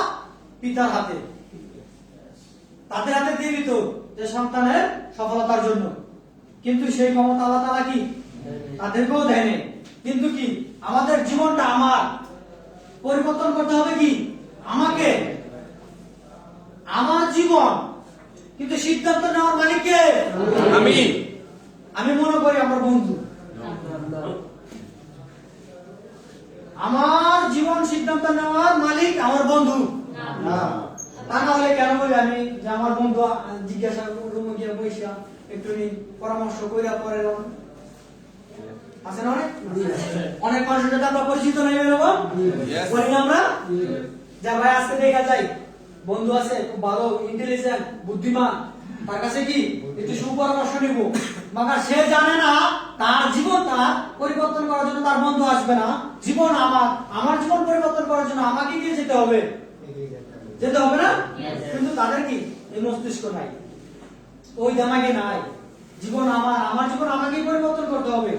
পিতার হাতে, তাদের হাতে দিয়ে দিত যে সন্তানের সফলতার জন্য। কিন্তু সেই ক্ষমতা আল্লাহ তাআলা কি তাদেরকেও দেয়নি। কিন্তু কি আমাদের জীবনটা আমার পরিবর্তন করতে হবে কি আমাকে, আমার জীবন। কিন্তু সিদ্ধান্ত নেওয়ার মালিক কে? আমি। আমি মনে করি আমার বন্ধু। আমার জীবন সিদ্ধান্ত নেওয়ার মালিক আমার বন্ধু। তা না হলে কেন বলি আমি যে আমার বন্ধু জিজ্ঞাসা রুমে গিয়ে বসিয়া একটু পরামর্শ কইরা পরে আছে না? অনেক মানুষের সাথে আমরা পরিচিত নাই এরকম বলি না আমরা, যা ভাই আজকে দেখা যায় বন্ধু আছে খুব ভালো ইন্টেলিজেন্ট বুদ্ধিমান, তার কাছে কি একটু সুপরামর্শ নিব, মাগার সে জানে না তার জীবনটা পরিবর্তন করার জন্য তার বন্ধু আসবে না। জীবন আমার জীবন পরিবর্তন করার জন্য আমাকে গিয়ে যেতে হবে, যেতে হবে না? কিন্তু তাদের কি এই মস্তিষ্ক নাই, ওই দামাগে নাই। জীবন আমার জীবন আমাকেই পরিবর্তন করতে হবে।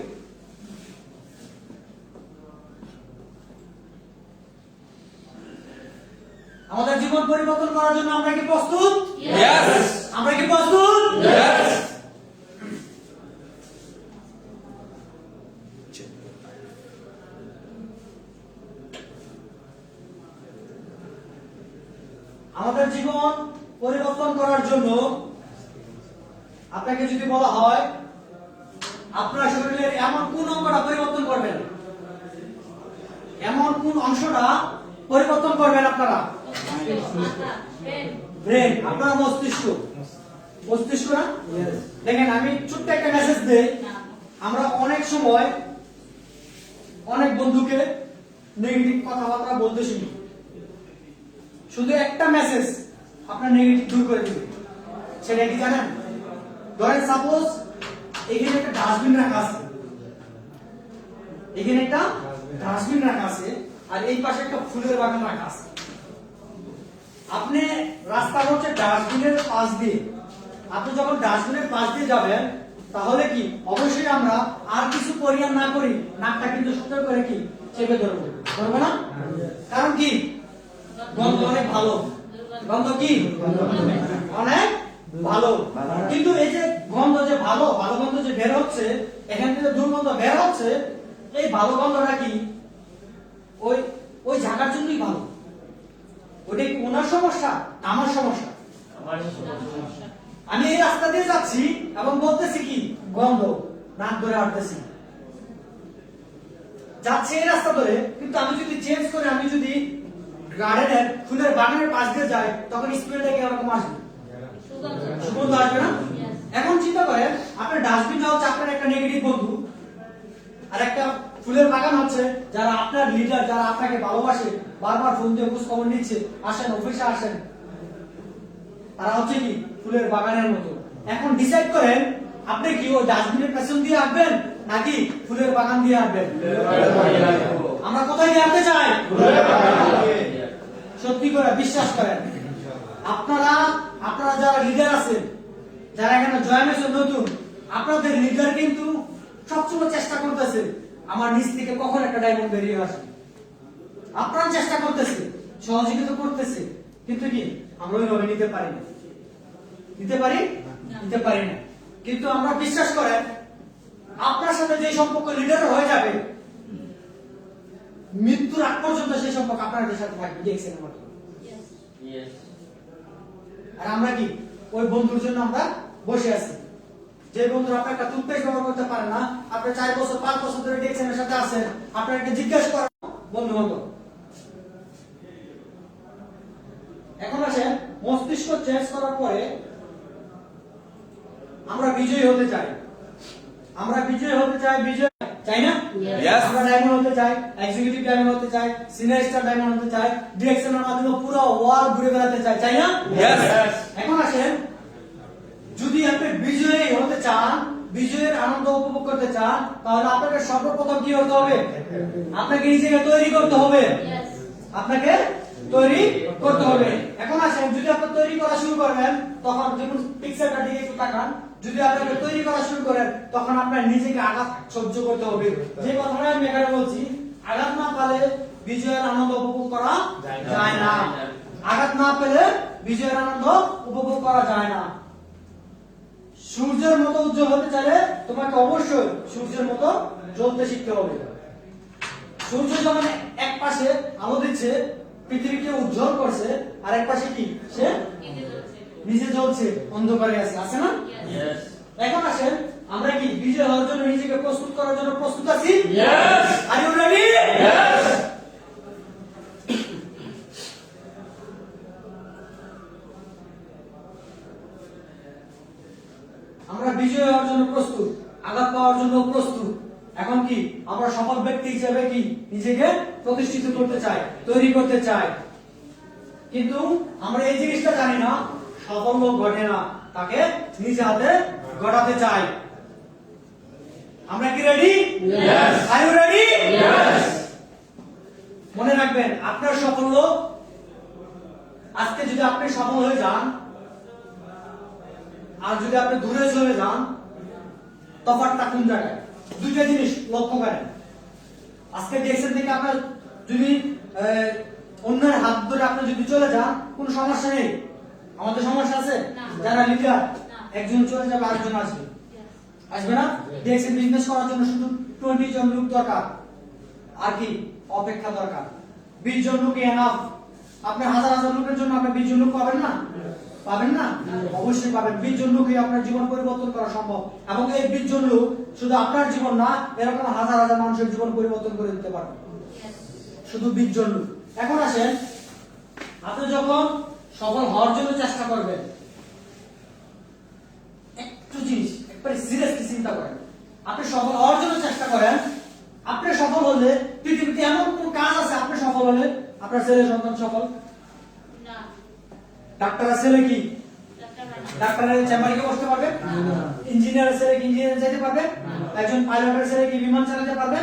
আমাদের জীবন পরিবর্তন করার জন্য আমরা কি প্রস্তুত? Yes. আমরা কি প্রস্তুত? Yes. আমাদের জীবন পরিবর্তন করার জন্য আপনাকে যদি বলা হয় আপনার শরীরের এমন কোন অঙ্গটা পরিবর্তন করবেন, এমন কোন অংশটা পরিবর্তন করবেন আপনারা? ব্রেন, আপনার মস্তিষ্ক। মস্তিষ্ক না? দেখেন আমি ছোট্ট একটা মেসেজ দেই। আমরা অনেক সময় অনেক বন্ধুকে নেগেটিভ কথাবার্তা বলতে শুনি, শুধু একটা মেসেজ আপনার নেগেটিভ দূর করে দিবে। সেটা কি জানেন? ধরেন সাপোজ এখানে একটা ডাস্টবিন রাখা আছে, এখানে একটা ডাস্টবিন রাখা আছে আর এই পাশে একটা ফুলের বাগান রাখা আছে। আপনি রাস্তা হচ্ছে ডাস্টবিনের পাশ দিয়ে, আপনি যখন ডাস্টবিনের পাশ দিয়ে যাবেন তাহলে কি অবশ্যই আমরা আর কিছু পরিহার না করি নাকটা কিন্তু সুন্দর করে কি চেপে ধরবো, ধরবো না? কারণ কি গন্ধ অনেক ভালো, গন্ধ কি অনেক ভালো। কিন্তু এই যে গন্ধ যে ভালো ভালো গন্ধ যে বের হচ্ছে, এখান থেকে দুর্গন্ধ বের হচ্ছে, এই ভালো গন্ধটা কি ওই ওই জায়গার জন্যই ভালো। ওটা কি ওনার সমস্যা? আমার সমস্যা। আমি এই রাস্তা দিয়ে যাচ্ছি এবং বলতেছি কি গন্ধ, নাক ধরে হাঁটতেছি। যাচ্ছে এই রাস্তা ধরে, কিন্তু আমি যদি চেঞ্জ করে আমি যদি গার্ডেনের ফুলের বাগানের পাশ দিয়ে যাই, তখন স্পিডটা কি এরকম আসবে? সুগন্ধ আসবে না? এখন চিন্তা করেন, আপনার ডাস্টবিনটা হচ্ছে আপনার একটা নেগেটিভ বন্ধু, আর একটা ফুলের বাগান হচ্ছে যারা আপনার লিডার, যারা আপনাকে ভালোবাসে, বারবার ফোন দিয়ে খোঁজ খবর নিচ্ছে, আসেন অফিসে আসেন, তারা হচ্ছে কি ফুলের বাগানের মতো। এখন ডিসাইড করেন আপনি কি ওই ডাস্টবিনের পেছন দিয়ে আসবেন নাকি ফুলের বাগান দিয়ে আসবেন? আমরা কোথায় দিয়ে আসতে চাই? সত্যি করে বিশ্বাস করেন, আপনারা আপনারা যারা লিডার আছেন, যারা এখানে জয়েন হয়েছেন নতুন, আপনাদের লিডার কিন্তু সবসময় চেষ্টা করতেছে আমার নিচ থেকে কখন একটা ডায়মন্ড বেরিয়ে আসে। আপনারা চেষ্টা করতেছে, সহযোগিতা করতেছে, কিন্তু কি আমরা ওইভাবে নিতে পারি না। নিতে পারি? নিতে পারি না। কিন্তু আমরা বিশ্বাস করেন, আপনার সাথে যে সম্পর্ক লিডার হয়ে যাবে, মৃত্যুর আগ পর্যন্ত সেই সম্পর্ক আপনাদের সাথে থাকবে। দেখছেন আমার, আর আমরা কি ওই বন্ধুর জন্য আমরা বসে আছি। যে বন্ধুরা আপনার একটা টুথপেস্ট ব্যবহার করতে পারে না, আপনি 4 বছর 5 বছর ধরে ডিএক্সএনের সাথে আছেন, আপনার একটা জিজ্ঞাসা করেন বন্ধু হতো। এখন আসেন, মস্তিষ্ক চেঞ্জ করার পরে আমরা বিজয়ী হতে চাই। আমরা বিজয়ী হতে চাই, বিজয় চাই না? Yes. আমরা ডায়মন্ড হতে চাই, এক্সিকিউটিভ ডায়মন্ড হতে চাই, সিনিয়র স্টার ডায়মন্ড হতে চাই, ডিরেকশনের মাধ্যমে পুরো ওয়ার্ল্ড ঘুরে বেড়াতে চাই, চাই না? Yes. এখন আসেন, যদি আপনি বিজয়ী হতে চান, বিজয়ের আনন্দ উপভোগ করতে চান, তাহলে আপনাকে সর্বপ্রথম কি হতে হবে? আপনাকে নিজেকে তৈরি করতে হবে। আপনাকে তৈরি করতে হবে। এখন আসেন, যদি আপনি তৈরি করা শুরু করবেন, তখন দেখুন পিকচারটা দিকে একটু তাকান, যদি আপনাকে তৈরি করা শুরু করেন, তখন আপনার নিজেকে আঘাত সহ্য করতে হবে। যে কথাটা আমি এখানে বলছি, আঘাত না পেলে বিজয়ের আনন্দ উপভোগ করা যায় না। আঘাত না পেলে বিজয়ের আনন্দ উপভোগ করা যায় না। সূর্যের মতো উজ্জ্বল হতে চাইলে তোমাকে অবশ্যই সূর্যের মতো জ্বলতে শিখতে হবে। সূর্য যেমন এক পাশে আলো দিচ্ছে, পৃথিবীকে উজ্জ্বল করছে, আর এক পাশে কি সে নিজে জ্বলছে, অন্ধকারে আছে না? এখন আসেন, আমরা কি বিজয় হওয়ার জন্য নিজেকে প্রস্তুত করার জন্য প্রস্তুত আছি? Are you ready? আমরা বিজয় হওয়ার জন্য প্রস্তুত, আঘাত পাওয়ার জন্য প্রস্তুত। এখন কি আমরা সফল ব্যক্তি হিসেবে কি নিজেকে প্রতিষ্ঠিত করতে চাই, তৈরি করতে চাই, কিন্তু আমরা এই জিনিসটা জানি না, সাফল্য ঘটে না, তাকে নিজ হাতে ঘটাতে চাই। আমরা কি রেডি? Are you ready? মনে রাখবেন, আপনার সাফল্য, আজকে যদি আপনি সফল হয়ে যান, আর যদি আপনি দূরে চলে যান, তফাৎটা কোন জায়গায়? দুইটা জিনিস লক্ষ্য করেন। আজকে ডিএক্সএন থেকে আপনার যদি অন্যের হাত ধরে আপনি যদি চলে যান, কোনো সমস্যা নেই। আমাদের সমস্যা আছে? যারা লিডার, একজন চলে যাবে, আরেকজন আসবে, আসবে না? ডিএক্সএন বিজনেস করার জন্য শুধু 20 জন লোক দরকার, আর কি অপেক্ষা দরকার। 20 জন লোক এনাফ। আপনি হাজার হাজার লোকের জন্য আপনি 20 জন লোক পাবেন না? পাবেন না? অবশ্যই পাবেন। 20 জন লোকই আপনার জীবন পরিবর্তন করা সম্ভব, এবং এই 20 জন লোক শুধু আপনার জীবন না, এরকম হাজার হাজার মানুষের জীবন পরিবর্তন করে দিতে পারবে, শুধু 20 জন লোক। এখন আসেন, আপনি যখন সফল হওয়ার জন্য চেষ্টা করবেন, একটু জিনিস একবারে সিরিয়াসলি চিন্তা করেন। আপনি সফল হওয়ার জন্য চেষ্টা করেন, আপনি সফল হলে পৃথিবীতে এমন কোন কাজ আছে, আপনি সফল হলে আপনার ছেলে সন্তান সফল না? ডাক্তারের ছেলে কি ডাক্তারের চেম্বারে গিয়ে বসতে পারবে? ইঞ্জিনিয়ারের ছেলে কি ইঞ্জিনিয়ার যেতে পারবে? একজন পাইলটের ছেলে কি বিমান চালাতে পারবে?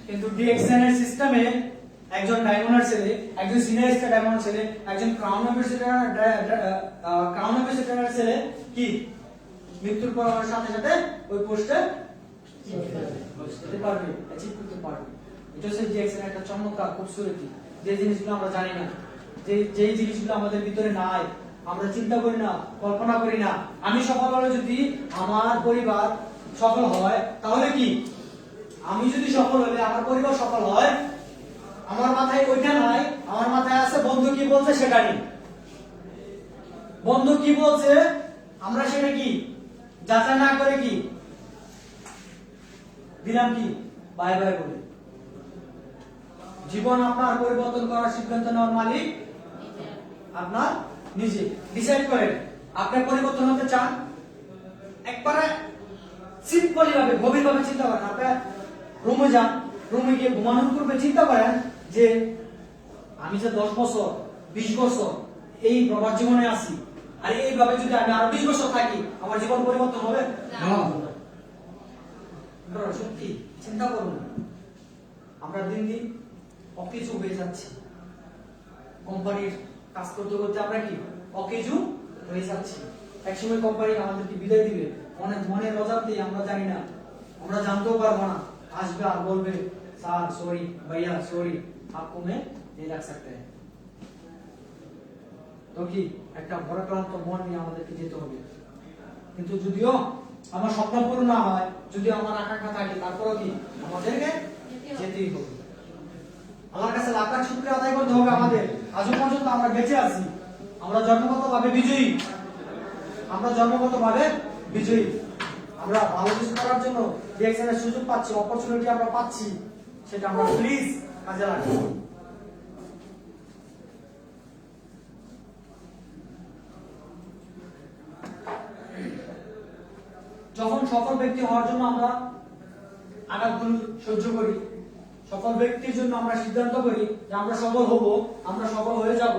কিন্তু ডিএক্সএন এর সিস্টেমে একজন ডায়মন্ডের ছেলে, একজন সিনিয়র স্টার ডায়মন্ডের ছেলে, একজন ক্রাউন অ্যাম্বাসেডরের ছেলে কি মৃত্যুর পর সাথে সাথে ওই পোস্টে যেতে পারবে, অ্যাচিভ করতে পারবে। এটা হচ্ছে ডিএক্সএন একটা চমৎকার খুবসুরতি, যে জিনিসগুলো আমরা জানি না, যে জিনিসগুলো আমাদের ভিতরে নাই, আমরা চিন্তা করি না, কল্পনা করি না। আমি সফল হলে যদি আমার পরিবার সফল হয়, তাহলে কি আমি যদি সফল হলে আমার পরিবার সফল হয়, আমার মাথায় ওইটা নাই, আমার মাথায় আছে বন্ধু কি বলছে সেটা নেই। বন্ধু কি বলছে আমরা সেটা কি যাচাই না করে কি দিলাম, কি বাই বাই বলে। জীবন আপনার পরিবর্তন করার সিদ্ধান্ত নেওয়ার মালিক আপনার নিজে। ডিসাইড করেন আপনি পরিবর্তন হতে চান, একবারে সিম্পলি ভাবে গভীরভাবে চিন্তা করেন। আপনি রুমে যান, রুমে গিয়ে ঘুমানোর পূর্বে চিন্তা করেন যে আমি যে 10 বছর 20 বছর এই প্রবাস জীবনে আছি, আর এইভাবে যদি আমি আরো 20 বছর থাকি আমার জীবন পরিবর্তন হবে না। সত্যি চিন্তা করুন, আমরা দিন দিন অকেজু হয়ে যাচ্ছি। কোম্পানির কাজ করতে করতে আমরা কি অকেজু হয়ে যাচ্ছি। একসময় কোম্পানি আমাদেরকে বিদায় দিবে, অনেক মনের অজান্তে আমরা জানি না, আমরা জানতেও পারবো না। আসবে আর বলবে স্যার সরি, ভাইয়া সরি, आपको मैं नहीं रख सकते हैं। তো কি একটা বড় ক্লান্ত মন নিয়ে আমাদেরকে যেতে হবে। কিন্তু যদিও আমার স্বপ্ন পূরণ না হয়, যদি আমার আকাঙ্ক্ষা থাকে, তারপরেও কি আমাদেরকে যেতেই হবে। আল্লাহর কাছে লাখ লাখ শুকরিয়া আদায় করতে হবে আমাদের। আজও পর্যন্ত আমরা বেঁচে আছি, আমরা জন্মগতভাবে বিজয়ী, আমরা জন্মগতভাবে বিজয়ী। আমরা ভালো কিছু করার জন্য যে এক্সেলের সুযোগ পাচ্ছি, অপরচুনিটি আমরা পাচ্ছি, সেটা আমরা প্লিজ কাজে লাগাই। যখন সফল ব্যক্তি হওয়ার জন্য আমরা আঘাতগুলো সহ্য করি, সফল ব্যক্তির জন্য আমরা সিদ্ধান্ত করি যে আমরা সফল হব, আমরা সফল হয়ে যাব,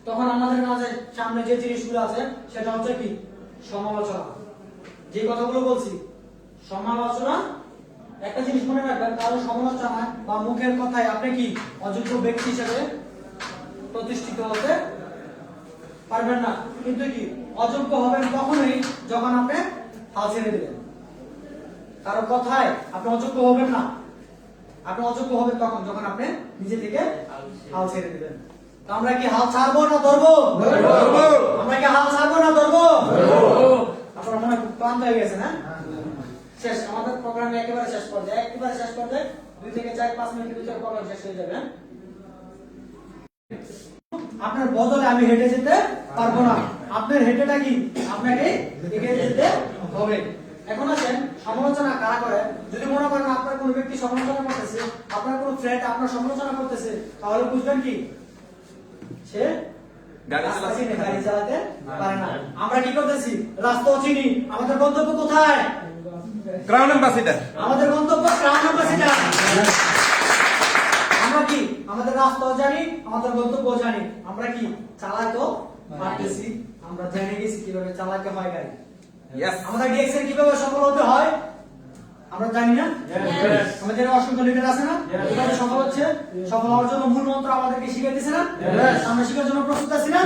তখন আমাদের কাছে সামনে যে জিনিসগুলো আছে সেটা হচ্ছে কি সমালোচনা। যে কথাগুলো বলছি, সমালোচনা একটা জিনিস মনে রাখবেন, কারো সমালোচনা বা মুখের কথায় আপনি কি অযোগ্য ব্যক্তি হিসেবে প্রতিষ্ঠিত হতে পারবেন না। কিন্তু কি অযোগ্য হবেন তখনই যখন আপনি হাল ছেড়ে দিবেন। কারো কথায় আপনি অযোগ্য হবেন না, আপনি অযোগ্য হবেন তখন যখন আপনি নিজে থেকে হাল ছেড়ে দিবেন। তো আমরা কি হাল ছাড়বো না ধরবো? আমরা কি হাল ছাড়বো না ধরবো? আপনার মনে খুব ক্লান্ত হয়ে গেছে না? শেষ, আমাদের প্রোগ্রামে একেবারে শেষ পর্যায়ে, একেবারে শেষ পর্যায়ে 2 থেকে 4-5 মিনিটের ভিতরে প্রোগ্রাম শেষ হয়ে যাবে। আপনার বদলে আমি হেঁটে যেতে পারবো না, আপনার হেঁটেটা কি আপনাকে এগিয়ে যেতে হবে। এখন আসেন সমালোচনা কারা করে। যদি মনে করেন আপনার কোন ব্যক্তি সমালোচনা করতেছে, আপনার কোন ফ্রেন্ড আপনার সমালোচনা করতেছে, তাহলে বুঝবেন কি সে রাস্তা চিনে গাড়ি চালাতে পারে না। আমরা কি করতেছি? রাস্তাও চিনি, আমাদের গন্তব্য কোথায়? Crown ambassador. আমাদের গন্তব্য ক্রাউন অ্যাম্বাসিডার। আমরা কি আমাদের রাস্তাও জানি, আমাদের গন্তব্য জানি। আমরা কি চালাতে পারতেছি, আমরা জেনে গেছি কিভাবে চালাতে হয় গাড়ি। Yes. আমাদের ডিএক্সএল কিভাবে সফল হতে হয় আমরা জানি না? আমাদের অসংখ্য লিডার আছে না, কিভাবে সফল হচ্ছে? সফল হওয়ার জন্য মূল মন্ত্র আমাদেরকে শিখিয়ে দিয়েছে না? আমরা শেখার জন্য প্রস্তুত আছি না?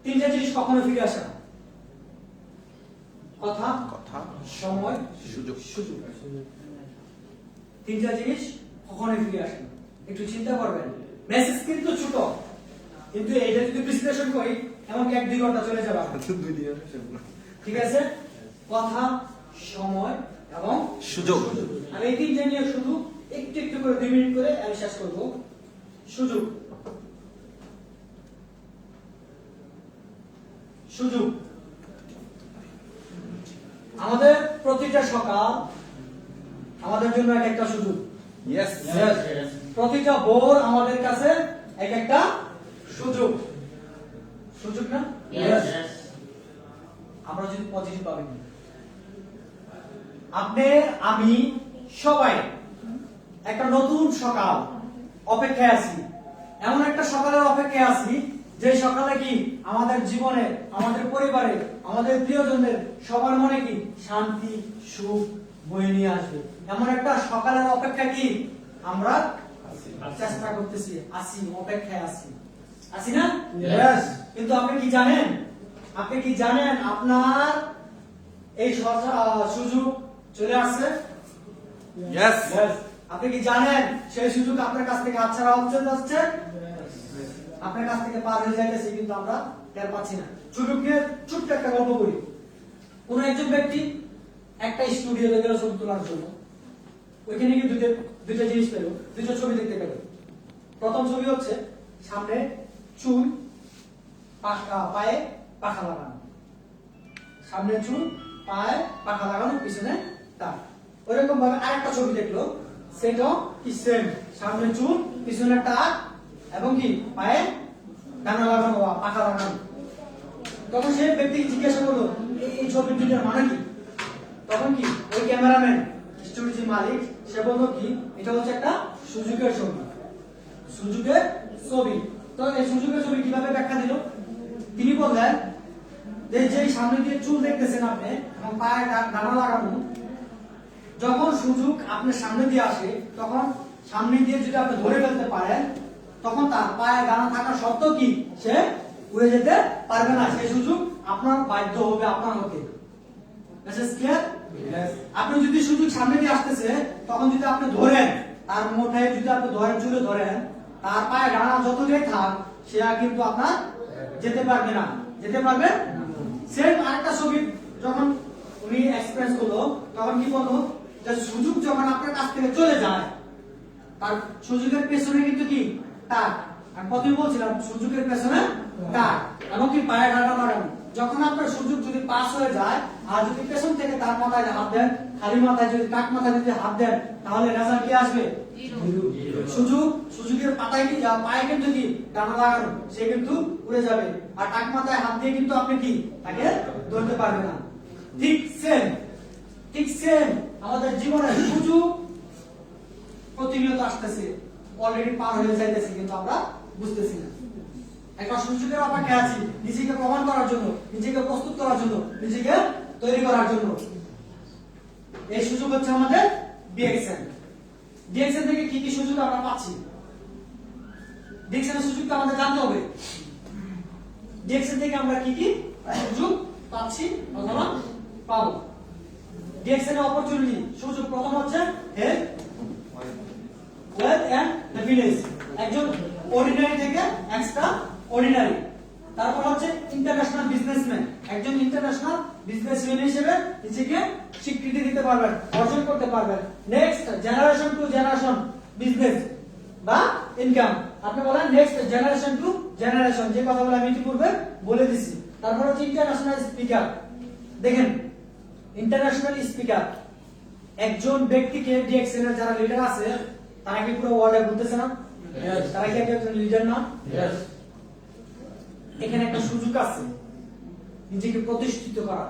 তিনটা জিনিস কখনো ফিরে আসে না: কথা, কথা, সময়, সুযোগ। সুযোগ। তিনটা জিনিস কখনোই ফিরে আসে না। একটু চিন্তা করবেন, মেসেজ কিন্তু ছোট, কিন্তু এইটা যদি বিশ্লেষণ করি এমনকি 1-2 ঘন্টা চলে যাবে। ঠিক আছে? কথা, সময় এবং সুযোগ। আমি এই তিনটা নিয়ে শুধু একটু একটু করে 2 মিনিট করে আমি শেষ করব। সুযোগ, সুযোগ। আমাদের প্রতিটা সকাল আমাদের জন্য এক একটা সুযোগ। Yes. প্রতিটা ভোর আমাদের কাছে এক একটা সুযোগ। সুযোগ না? আমরা যদি পজিটিভ ভাবি, আপনি আমি সবাই একটা নতুন সকাল অপেক্ষায় আছি। এমন একটা সকালের অপেক্ষায় আছি যে সকালে কি আমাদের জীবনে, আমাদের পরিবারে, আমাদের প্রিয়জনদের সবার মনে কি শান্তি, সুখ বয়ে নিয়ে আসবে। এমন একটা সকালের অপেক্ষা কি আমরা চেষ্টা করতেছি, আসি, অপেক্ষায় আসি, আসি না? কিন্তু আপনি কি জানেন, আপনি কি জানেন আপনার এই সুযোগ চলে আসছে? Yes. আপনি কি জানেন সেই সুযোগ আপনার কাছ থেকে হাতছাড়া হচ্ছে যাচ্ছে, আপনার কাছ থেকে পার হয়ে যাইতেছে, কিন্তু আমরা টের পাচ্ছি না। সুযোগকে ছোট্ট একটা গল্প করি। কোন একজন ব্যক্তি একটা স্টুডিওতে গেল ছবি তোলার জন্য। ওইখানে গিয়ে দুইটা জিনিস পেল, দুইটা ছবি দেখতে পেল। প্রথম ছবি হচ্ছে সামনে চুল পায়ে পাখা লাগানো, সামনে চুল, পায়ে পাখা লাগানো, পিছনে টাক। ওইরকম ভাবে আরেকটা ছবি দেখলো, সেটাও কি সেম, সামনে চুল, পিছনে টাক এবং কি পায়ে ডানা লাগানো বা পাখা লাগানো। তখন সেই ব্যক্তিকে জিজ্ঞাসা করলো এই ছবি দুইটার মানে কি? তখন কি ওই ক্যামেরাম্যান স্টুডিওর যে মালিক সে বললো কি এটা হচ্ছে একটা সুজুকের ছবি, সুজুকের ছবি। তো এই সুজুকের ছবি কিভাবে ব্যাখ্যা দিল? তিনি বললেন যে যেই সামনে দিয়ে চুল দেখতেছেন আপনি এবং পায়ে ডানা লাগানো, যখন সুযোগ আপনার সামনে দিয়ে আসে তখন সামনে দিয়ে যদি আপনি ধরে ফেলতে পারেন তখন তার পায়ে ডানা থাকা সত্ত্বেও কি সে উড়ে যেতে পারবে না, সেই সুযোগ আপনার বাধ্য হবে আপনার হতে। Message clear? আপনি যদি সুযোগ সামনে দিয়ে আসতেছে তখন যদি আপনি ধরেন, তার মোটায় যদি আপনি ধরেন, চুলে ধরেন, তার পায়ে ডানা যতটাই থাক সে আর কিন্তু আপনার যেতে পারবে না, যেতে পারবে। সেম আরেকটা ছবি যখন উনি এক্সপেরিয়েন্স করলো তখন কি বললো যে সুযোগ যখন আপনার কাছ থেকে চলে যায় তার সুযোগের পেছনে কিন্তু কি টাক, আমি প্রথমে বলছিলাম সুযোগের পেছনে টাক এবং কি পায়ে ডানা লাগানো। যখন আপনার সুযোগ যদি পাস হয়ে যায় আর যদি পেছন থেকে তার মাথায় হাত দেন, খালি মাথায় যদি টাক মাথায় যদি হাত দেন তাহলে রেজাল্ট কি আসবে? সুযোগের পাতায় কি পায়ে কিন্তু কি ডানা লাগানো, সে কিন্তু উড়ে যাবে। আর টাক মাথায় হাত দিয়ে কিন্তু আপনি কি তাকে ধরতে পারবেন না। ঠিক সেম আমাদের জীবনে সুযোগ প্রতিনিয়ত আসতেছে, অলরেডি পার হয়ে যাইতেছে কিন্তু আমরা বুঝতেছি না। একটা সুযোগের অপেক্ষায় আছি নিজেকে প্রমাণ করার জন্য, নিজেকে প্রস্তুত করার জন্য, নিজেকে তৈরি করার জন্য। এই সুযোগ হচ্ছে আমাদের ডিএক্সএন। ডিএক্সএন থেকে কি কি সুযোগ আমরা পাচ্ছি? ডিএক্সএন এর সুযোগটা আমাদের জানতে হবে। ডিএক্সএন থেকে আমরা কি কি সুযোগ পাচ্ছি অথবা পাবো? ডিএক্সএন এর অপরচুনিটি সুযোগ প্রথম হচ্ছে হেলথ, ওয়েলথ এন্ড হ্যাপিনেস, একজন অর্ডিনারি থেকে এক্সট্রা অর্ডিনারি। তারপর হচ্ছে ইন্টারন্যাশনাল বিজনেসম্যান, একজন ইন্টারন্যাশনাল বিজনেসম্যান হিসেবে নিজেকে স্বীকৃতি দিতে পারবেন, অর্জন করতে পারবেন। Next generation to generation business বা ইনকাম, আপনি বলেন নেক্সট জেনারেশন টু জেনারেশন, যে কথাগুলো আমি ইতিপূর্বে বলে দিছি। তারপর হচ্ছে ইন্টারন্যাশনাল স্পিকার। দেখেন ইন্টারন্যাশনাল স্পিকার একজন ব্যক্তিকে ডিএক্সএন এর যারা লিডার আছে তারা কি পুরো ওয়ার্ল্ডে বলতেছে না? তারা কি একজন লিডার না? এখানে একটা সুযোগ আছে নিজেকে প্রতিষ্ঠিত করা,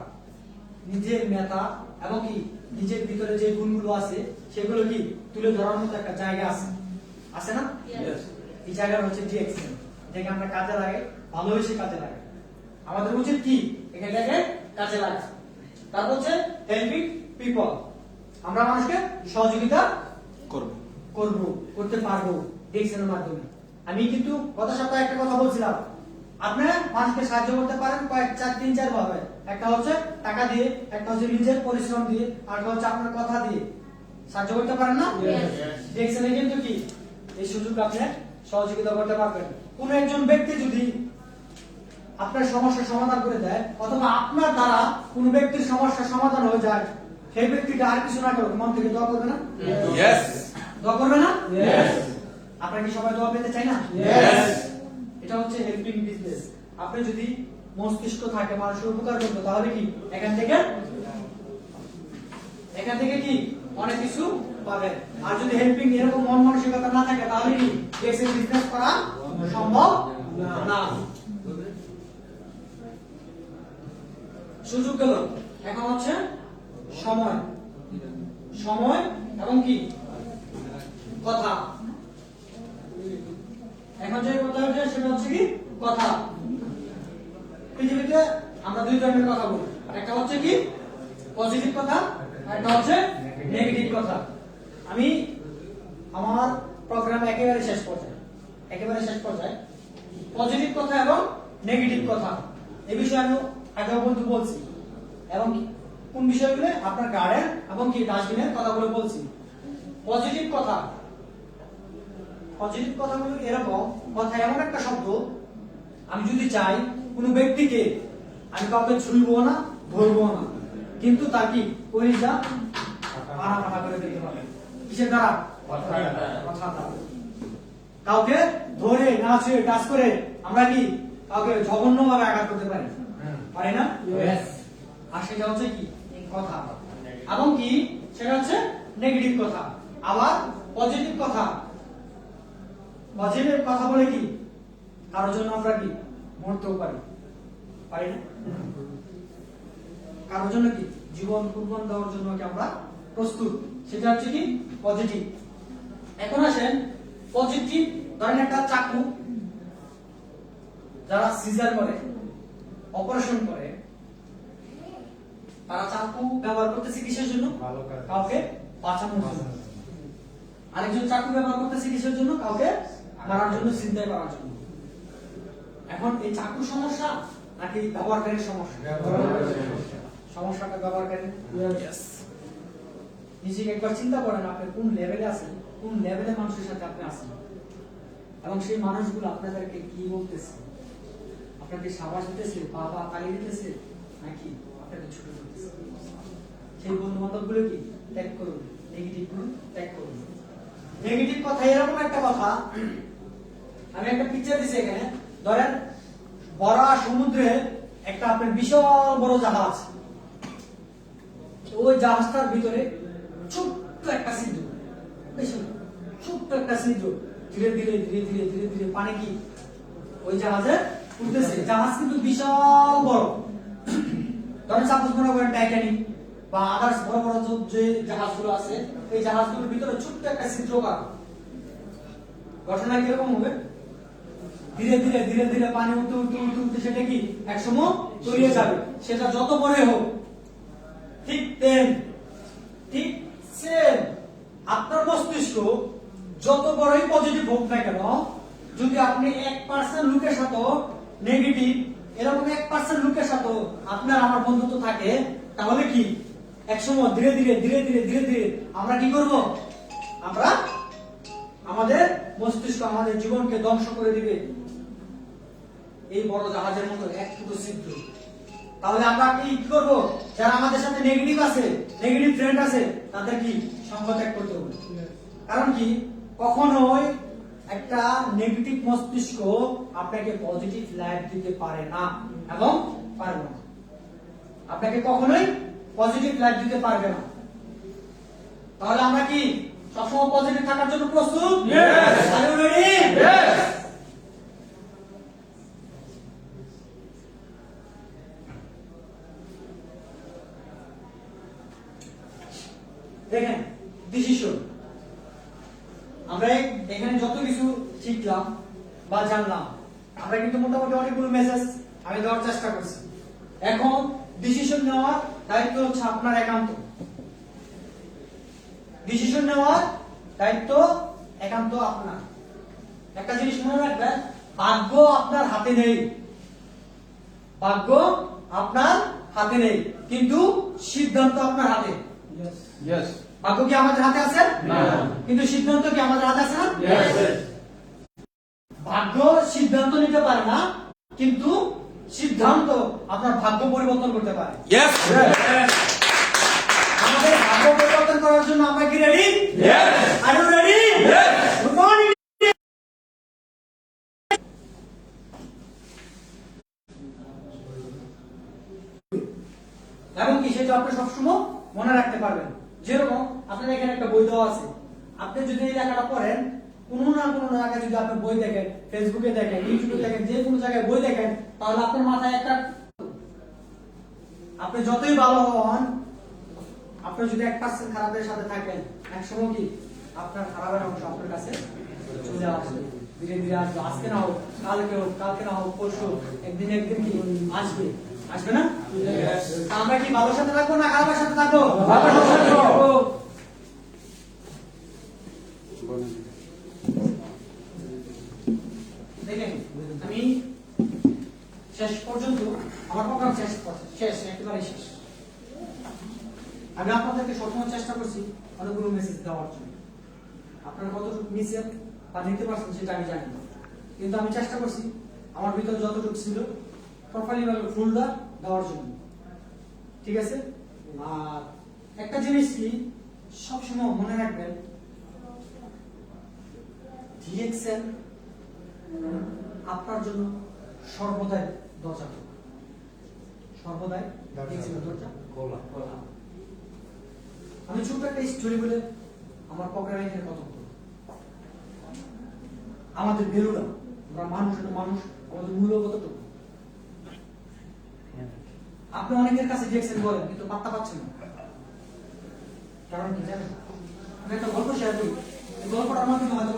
নিজের মেধা এবং কি নিজের ভিতরে যে গুণগুলো আছে সেগুলো কি তুলে ধরার মতো একটা জায়গা আছে, আছে না? এই জায়গাটা হচ্ছে ডিএক্সএন, যেখানে আমরা কাজে লাগে, ভালোবেসে কাজে লাগে। আমাদের উচিত কি এখানে কাজে লাগা। তারপর হচ্ছে হেল্পিং পিপল, আমরা মানুষকে সহযোগিতা করতে পারবো ডিএক্সএন এর মাধ্যমে। আমি কিন্তু গত সপ্তাহে একটা কথা বলছিলাম, আপনি মানুষকে সাহায্য করতে পারেন তিন চার ভাবে। একটা হচ্ছে টাকা দিয়ে, একটা হচ্ছে নিজের পরিশ্রম দিয়ে, আর একটা হচ্ছে আপনার কথা দিয়ে সাহায্য করতে পারেন না? ডিএক্সএন এ কিন্তু কি এই সুযোগ আপনি সহযোগিতা করতে পারবেন। কোন একজন ব্যক্তি যদি আপনার সমস্যার সমাধান করে দেয় অথবা আপনার দ্বারা কোন ব্যক্তির সমস্যার সমাধান হয়ে যায়, সেই ব্যক্তিটা আর কিছু না করে মন থেকে দোয়া করবে না? দোয়া করবে না? আপনারা কি সবাই দোয়া পেতে চাই না? এটা হচ্ছে হেল্পিং বিজনেস। আপনি যদি মস্তিষ্ক থাকে মানুষের উপকার করতে, তাহলে কি এখান থেকে কি অনেক কিছু পাবেন। আর যদি হেল্পিং এরকম মন মানসিকতা না থাকে তাহলে কি ডিএক্সএন বিজনেস করা সম্ভব না। সুযোগ গেল, এখন হচ্ছে সময় এবং কি কথা। এখন যে কথা হচ্ছে সেটা হচ্ছে কি কথা। পৃথিবীতে আমরা দুই ধরনের কথা বলি, একটা হচ্ছে কি পজিটিভ কথা, আর একটা হচ্ছে নেগেটিভ কথা। আমি আমার প্রোগ্রাম একেবারে শেষ পর্যায়ে পজিটিভ কথা এবং নেগেটিভ কথা এই বিষয়ে আমি আগেও বন্ধু বলছি, এবং কোন বিষয়গুলো আপনার গার্ডেন এবং কি ডাস্টবিনের কথাগুলো বলছি। পজিটিভ কথাগুলো এরকম কথা, এমন একটা শব্দ আমি যদি চাই কোনো ব্যক্তিকে আমি কাউকে ছুঁইবো না, ধরবো না, কিন্তু তার কি কলিজা ফাটা করে দিতে পারে। কিসের দ্বারা? কথা দ্বারা। কাউকে ধরে না ছুঁয়ে টাচ করে আমরা কি কাউকে জঘন্যভাবে আঘাত করতে পারি, পারি না? আর সেটা হচ্ছে কি কথা, এবং কি সেটা হচ্ছে নেগেটিভ কথা। আবার পজিটিভ কথা, পজিটিভ কথা বলে কি কারোর জন্য আমরা কি মরতেও পারি, পারি না? কারোর জন্য কি জীবন কুরবান দেওয়ার জন্য কি আমরা প্রস্তুত, সেটা হচ্ছে কি পজিটিভ। এখন আসেন পজিটিভ, ধরেন একটা চাকু, যারা সিজার করে, অপারেশন করে, তারা চাকু ব্যবহার করতেছে কিসের জন্য? কাউকে বাঁচানোর জন্য। আরেকজন চাকু ব্যবহার করতেছে কিসের জন্য? কাউকে মারার জন্য, চিন্তায় করার জন্য। এখন এই চাকুর সমস্যা নাকি ব্যবহারকারীর সমস্যা? সমস্যাটা ব্যবহারকারী। নিজেকে একবার চিন্তা করেন, আপনি কোন লেভেলে আছেন, কোন লেভেলে মানুষের সাথে আপনি আছেন, এবং সেই মানুষগুলো আপনাদেরকে কি বলতেছে, আপনাকে সাবাস দিতেছে, বাবা তালি দিতেছে, নাকি আপনাকে ছোট করতেছে? সেই বন্ধু বান্ধব গুলো কি ত্যাগ করুন, নেগেটিভ গুলো ত্যাগ করুন। নেগেটিভ কথা এরকম একটা কথা, আমি একটা পিকচার দিছি এখানে, ধরেন বড় সমুদ্রে একটা আপনার বিশাল বড় জাহাজ, ওই জাহাজটার ভিতরে ছোট্ট একটা ছিদ্র, বেশি না, ছোট্ট একটা ছিদ্র, ধীরে ধীরে ধীরে ধীরে ধীরে ধীরে পানি কি ওই জাহাজে উঠতেছে। জাহাজ কিন্তু বিশাল বড়, ধরেন সাপোজ মনে করেন টাইটানিক বা আদার্স বড় বড় যে জাহাজগুলো আছে, এই জাহাজগুলোর ভিতরে ছোট্ট একটা ছিদ্রকার, ঘটনা কিরকম হবে? ধীরে ধীরে ধীরে ধীরে পানি উঠতে উঠতে উঠতে উঠতে সেটা কি একসময় তলিয়ে যাবে, সেটা যত বড় হোক। ঠিক তেম, ঠিক সেম আপনার মস্তিষ্ক যত বড়ই পজিটিভ হোক না কেন, যদি আপনি 1% লোকের সাথে নেগেটিভ, এরকম 1% লোকের সাথে আপনার আমার বন্ধুত্ব থাকে, তাহলে কি একসময় ধীরে ধীরে ধীরে ধীরে ধীরে ধীরে আমরা কি করব? আমরা আমাদের মস্তিষ্ক আমাদের জীবনকে ধ্বংস করে দিবে, এই বড় জাহাজের মতো এক টুকরো ছিদ্র। তাহলে আমরা কি করব? যারা আমাদের সাথে নেগেটিভ আছে, নেগেটিভ ফ্রেন্ড আছে, তাদের কি সঙ্গ ত্যাগ করতে হবে। কারণ কি কখনোই একটা নেগেটিভ মস্তিষ্ক আপনাকে পজিটিভ লাইফ দিতে পারে না এবং পারবে না, আপনাকে কখনোই পজিটিভ লাইফ দিতে পারবে না। তাহলে আমরা কি সবসময় পজিটিভ থাকার জন্য প্রস্তুত? Are you ready? দেখেন ডিসিশন, আমরা এখানে যত কিছু শিখলাম বা জানলাম, আমরা কিন্তু মোটামুটি অনেকগুলো মেসেজ আমি দেওয়ার চেষ্টা করছি। এখন ডিসিশন নেওয়ার দায়িত্ব হচ্ছে আপনার একান্ত, ডিসিশন নেওয়ার দায়িত্ব একান্ত আপনার। একটা জিনিস মনে রাখবেন, ভাগ্য আপনার হাতে নেই, ভাগ্য আপনার হাতে নেই, কিন্তু সিদ্ধান্ত আপনার হাতে। ভাগ্য কি আমাদের হাতে আছে? না। কিন্তু সিদ্ধান্ত কি আমাদের হাতে আছে না? ভাগ্য সিদ্ধান্ত নিতে পারে না, কিন্তু সিদ্ধান্ত আপনার ভাগ্য পরিবর্তন করতে পারে। আমাদের ভাগ্য পরিবর্তন করার জন্য আমরা কি রেডি? Are you ready? Good morning. এবং কি সেটা আপনি সবসময় মনে রাখতে পারবেন। যেরকম আপনার এখানে একটা বই দেওয়া আছে, আপনি যদি এই লেখাটা পড়েন, কোনো না কোনো জায়গায় যদি আপনি বই দেখেন, ফেসবুকে দেখেন, ইউটিউবে দেখেন, যে কোনো জায়গায় বই দেখেন, তাহলে আপনার মাথায় একটা, আপনি যতই ভালো হন, আপনি যদি 1% খারাপের সাথে থাকেন, একসময় কি আপনার খারাপের অংশ আপনার কাছে চলে আসবে, ধীরে ধীরে আসবে। আজকে না হোক কালকে হোক, কালকে না হোক পরশু, একদিন একদিন কি আসবে, আসবে না? আমরা কি ভালোর সাথে থাকবো না খারাপের সাথে থাকবো? ভালোর সাথে থাকবো। দেখেন আমি শেষ পর্যন্ত আমার প্রোগ্রাম শেষ একেবারে শেষ। আমি আপনাদেরকে সবসময় চেষ্টা করছি অনেকগুলো মেসেজ দেওয়ার জন্য। আপনারা কতটুকু নিচ্ছেন বা নিতে পারছেন সেটা আমি জানি না, কিন্তু আমি চেষ্টা করছি আমার ভিতরে যতটুকু ছিল প্রপারলি ভাবে ফুলটা দেওয়ার জন্য। ঠিক আছে? আর একটা জিনিস কি সবসময় মনে রাখবেন, ডিএক্সএল আপনার জন্য সর্বদাই দরজা খোলা। সর্বদাই কি ছিল দরজা খোলা। খোলা। আমি ছোট্ট একটা স্টোরি বলে আমার প্রোগ্রামে এখানে কথা বলবো। আমাদের বেরোনা আমরা মানুষ, আমাদের মূল্য কতটুকু? আপনি অনেকের কাছে দেখছেন বলেন কিন্তু পাত্তা পাচ্ছেন না। কারণ কি জানেন? আমি একটা গল্প শেয়ার করি। এই গল্পটার মাধ্যমে হয়তো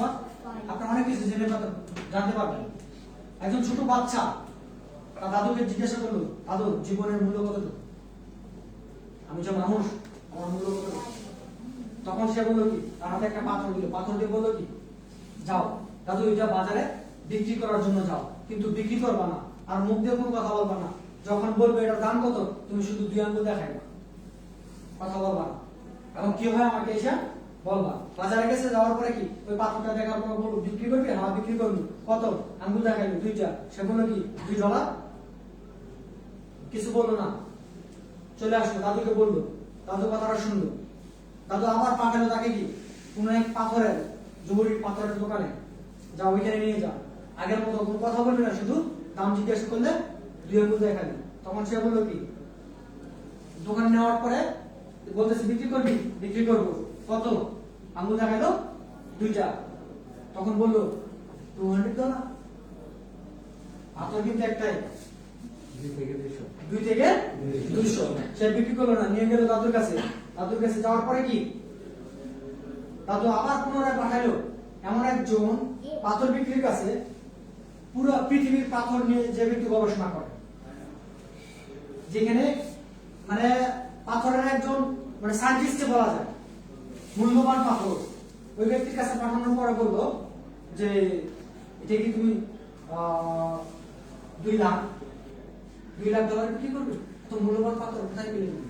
আপনি অনেক কিছু জানতে পারবেন। একজন ছোট বাচ্চা তার দাদুকে জিজ্ঞাসা করলো, দাদু জীবনের মূল্য কতটুকু? আমি যে মানুষ, আমার মূল্য কতটুকু? তখন সে বললো কি, তার হাতে একটা পাথর দিল, পাথর দিয়ে বললো কি, যাও দাদু এটা বাজারে বিক্রি করার জন্য যাও, কিন্তু বিক্রি করবা না, আর মুখ দিয়ে কোনো কথা বলবা না। যখন বলবে এটার দাম কত, তুমি শুধু 2 আঙ্গুল দেখাইবা, কথা বলবা না। এখন কি হয় আমাকে এসে বলবা। বাজারে গেছে, যাওয়ার পরে কি ওই পাথরটা দেখার পর বলবো বিক্রি করবি? হ্যাঁ বিক্রি করবি। কত? আঙ্গুল দেখাইলো 2টা। সে বললো কি $2। কিছু বললো না, চলে আসলো, দাদুকে বললো, দাদু কথাটা শুনলো। দাদু আবার পাঠালো তাকে কি কোন এক পাথরের জরুরি পাথরের দোকানে, যা ওইখানে নিয়ে যা। আগের মতো কোনো কথা বলবি না, শুধু দাম জিজ্ঞেস করলে 2 আঙ্গুল দেখালি। তখন সে বললো কি, দোকানে নেওয়ার পরে বলতেছে বিক্রি করবি? বিক্রি করবো। কত? আঙ্গুল দেখাইলো 2টা। তখন বললো $200। পাথর কিন্তু একটাই, 2 থেকে 200। সে বিক্রি করলো না, নিয়ে গেল দাদুর কাছে। দাদুর কাছে যাওয়ার পরে কি, দাদু আবার পুনরায় পাঠাইলো এমন একজন পাথর বিক্রির কাছে, পুরো পৃথিবীর পাথর নিয়ে যে ব্যক্তি গবেষণা করে, যেখানে মানে পাথরের একজন মানে সায়েন্টিস্ট বলা যায়, মূল্যবান পাথর। ওই ব্যক্তির কাছে পাঠানোর পরে বললো যে এটা কি তুমি $2 লাখ বিক্রি করবে? তো মূল্যবান পাথর কোথায় পেলে তুমি?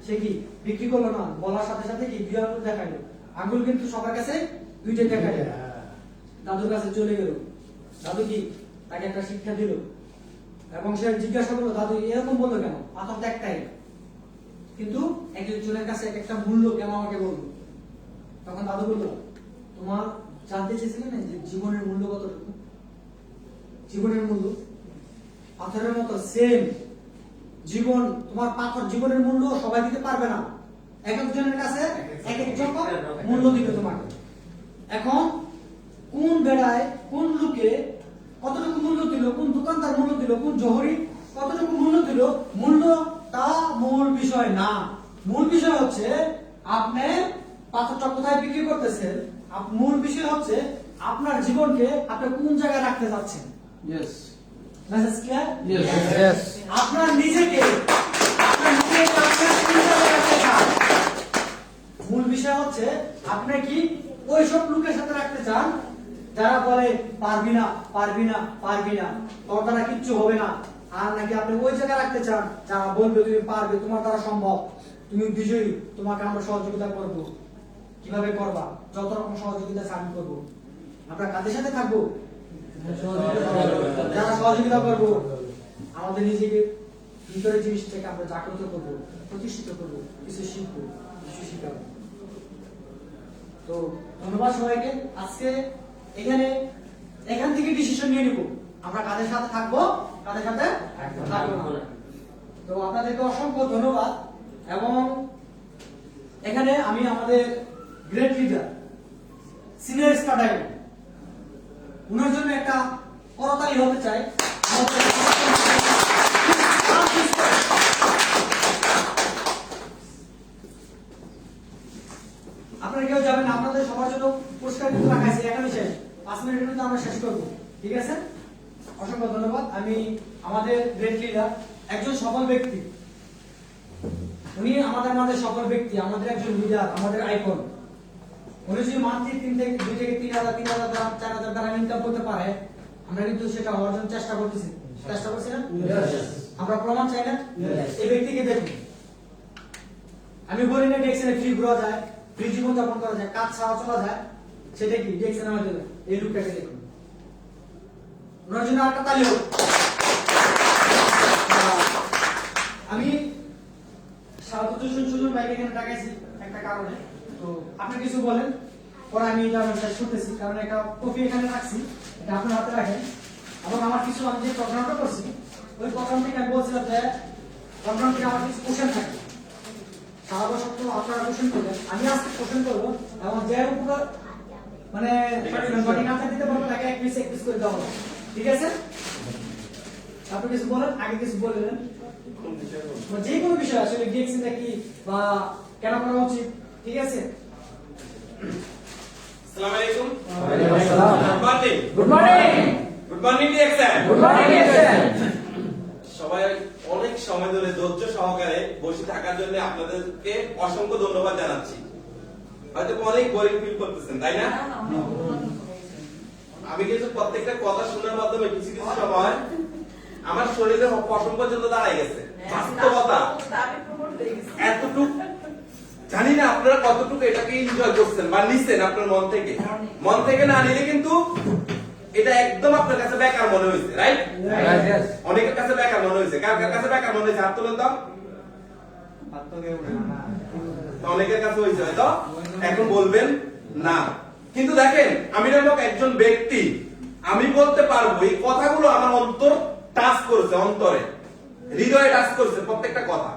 সে কি বিক্রি করলো না, বলার সাথে সাথে কি 2 আঙ্গুল দেখাইলো। আঙ্গুল কিন্তু সবার কাছে 2টা দেখাইলো। দাদুর কাছে চলে গেল। দাদু কি তাকে একটা শিক্ষা দিল, এবং সে জিজ্ঞাসা করলো দাদু এরকম বললো কেন? পাথর তো একটাই, কিন্তু একজনের কাছে এক একটা মূল্য কেন আমাকে বললো? তখন দাদু বললো, তোমার জানতে চেয়েছিলে না যে জীবনের মূল্য কতটুকু? জীবনের মূল্য পাথরের মতো সেম। জীবন তোমার পাথর, জীবনের মূল্য সবাই দিতে পারবে না। এক একজনের কাছে এক একজন মূল্য দিবে তোমাকে। এখন কোন বেড়ায় কোন লোকে কতটুকু মূল্য দিল, কোন দোকানদার মূল্য দিল, কোন জহরি কতটুকু মূল্য দিল, মূল্যটা মূল বিষয় না। মূল বিষয় হচ্ছে আপনি পাথরটা কোথায় বিক্রি করতেছেন। মূল বিষয় হচ্ছে আপনার জীবনকে আপনি কোন জায়গায় রাখতে যাচ্ছেন। Yes. Message clear? Yes. আপনার নিজেকে আপনার কোন জায়গায় রাখতে চান। মূল বিষয় হচ্ছে আপনি কি ওই সব লোকের সাথে রাখতে চান যারা বলে পারবি না পারবি না পারবি না, তোর দ্বারা কিচ্ছু হবে না, আর নাকি আপনি ওই জায়গায় রাখতে চান যারা বলবে তুমি পারবে, তোমার দ্বারা সম্ভব, তুমি বিজয়ী, তোমাকে আমরা সহযোগিতা করব। কিভাবে করবা? যত রকম সহযোগিতা আমি করব। আমরা কাদের সাথে থাকবো? যারা সহযোগিতা করবো। আমাদের নিজেকে ভিতরের জিনিসটাকে আমরা জাগ্রত করবো, প্রতিষ্ঠিত করবো, কিছু শিখবো, কিছু শিখাবো। তো ধন্যবাদ সবাইকে। আজকে এখান থেকে ডিসিশন নিয়ে নিব আমরা কাদের সাথে থাকবো, কাদের সাথে থাকবো না। তো আপনাদেরকে অসংখ্য ধন্যবাদ। এবং এখানে আমি আমাদের গ্রেট লিডার সিনিয়র স্টার উনার জন্য একটা করতালি হতে চাই। আপনারা কেউ যাবেন, আপনাদের সবার জন্য পুরস্কার কিন্তু রাখা আছে। এখানে শেষ, 5 মিনিটের মধ্যে আমরা শেষ করবো, ঠিক আছে? অসংখ্য ধন্যবাদ। আমি আমাদের গ্রেট লিডার একজন সফল ব্যক্তি, উনি আমাদের মাঝে সফল ব্যক্তি, আমাদের একজন লিডার, আমাদের আইকন। উনি যদি মান্থলি 2 থেকে 3,000 4,000 টাকা ইনকাম করতে পারে, আমরা কিন্তু সেটা হওয়ার জন্য চেষ্টা করতেছি। চেষ্টা করছি না? আমরা প্রমাণ চাই না? এই ব্যক্তিকে দেখুন। আমি বলি না ডেক্সনে ফ্রি ঘোরা যায়, ফ্রি জীবন যাপন করা যায়, কাজ ছাড়া চলা যায়, সেটা কি ডেক্সনে আমাদের এই লোকটাকে দেখুন। ওনার জন্য একটা তালি হোক। আমি সুজন ভাইকে এখানে ডাকাইছি একটা কারণে। তো আপনি কিছু বলেন, পরে আমি এটা শেষ করতেছি, কারণ একটা কফি এখানে রাখছি, এটা আপনার হাতে রাখেন। এবং আমার কিছু আমি যে প্রোগ্রামটা করছি ওই প্রোগ্রাম থেকে আমি বলছিলাম যে প্রোগ্রাম থেকে আমার কিছু কোশ্চেন থাকে সারা বছর তো আপনারা কোশ্চেন করবেন আমি আজকে কোশ্চেন করবো এবং যে উপর মানে সঠিক আনসার দিতে পারবো তাকে এক পিস করে দেওয়া হবে ঠিক আছে আপনি কিছু বলেন আগে কিছু বললেন যে কোনো বিষয় আসলে ডিএক্সিটা কি বা কেন করা উচিত ঠিক আছে আসসালামু আলাইকুম। ওয়ালাইকুম আসসালাম। Good morning. Good morning good morning DXN. Good morning sir সবাই অনেক সময় ধরে ধৈর্য সহকারে বসে থাকার জন্য আপনাদেরকে অসংখ্য ধন্যবাদ জানাচ্ছি। হয়তো অনেক বোরিং ফিল করতেছেন তাই না? আমি কিন্তু প্রত্যেকটা কথা শোনার মাধ্যমে কিছু কিছু সময় আমার শরীরে পশম পর্যন্ত দাঁড়ায় গেছে। বাস্তবতা এতটুকু জানি না আপনারা কতটুকু এটাকে এনজয় করছেন বা নিছেন আপনার মন থেকে না নিলে কিন্তু এটা একদম আপনার কাছে বেকার মনে হয়েছে রাইট? অনেকের কাছে বেকার মনে হয়েছে। কার কার কাছে বেকার মনে হয়েছে হাত তুলেন তো। অনেকের কাছে হয়েছে হয়তো এখন বলবেন না, কিন্তু দেখেন আমি নামক একজন ব্যক্তি আমি বলতে পারবো এই কথাগুলো আমার অন্তর টাচ করেছে, অন্তরে হৃদয়ে টাচ করেছে প্রত্যেকটা কথা।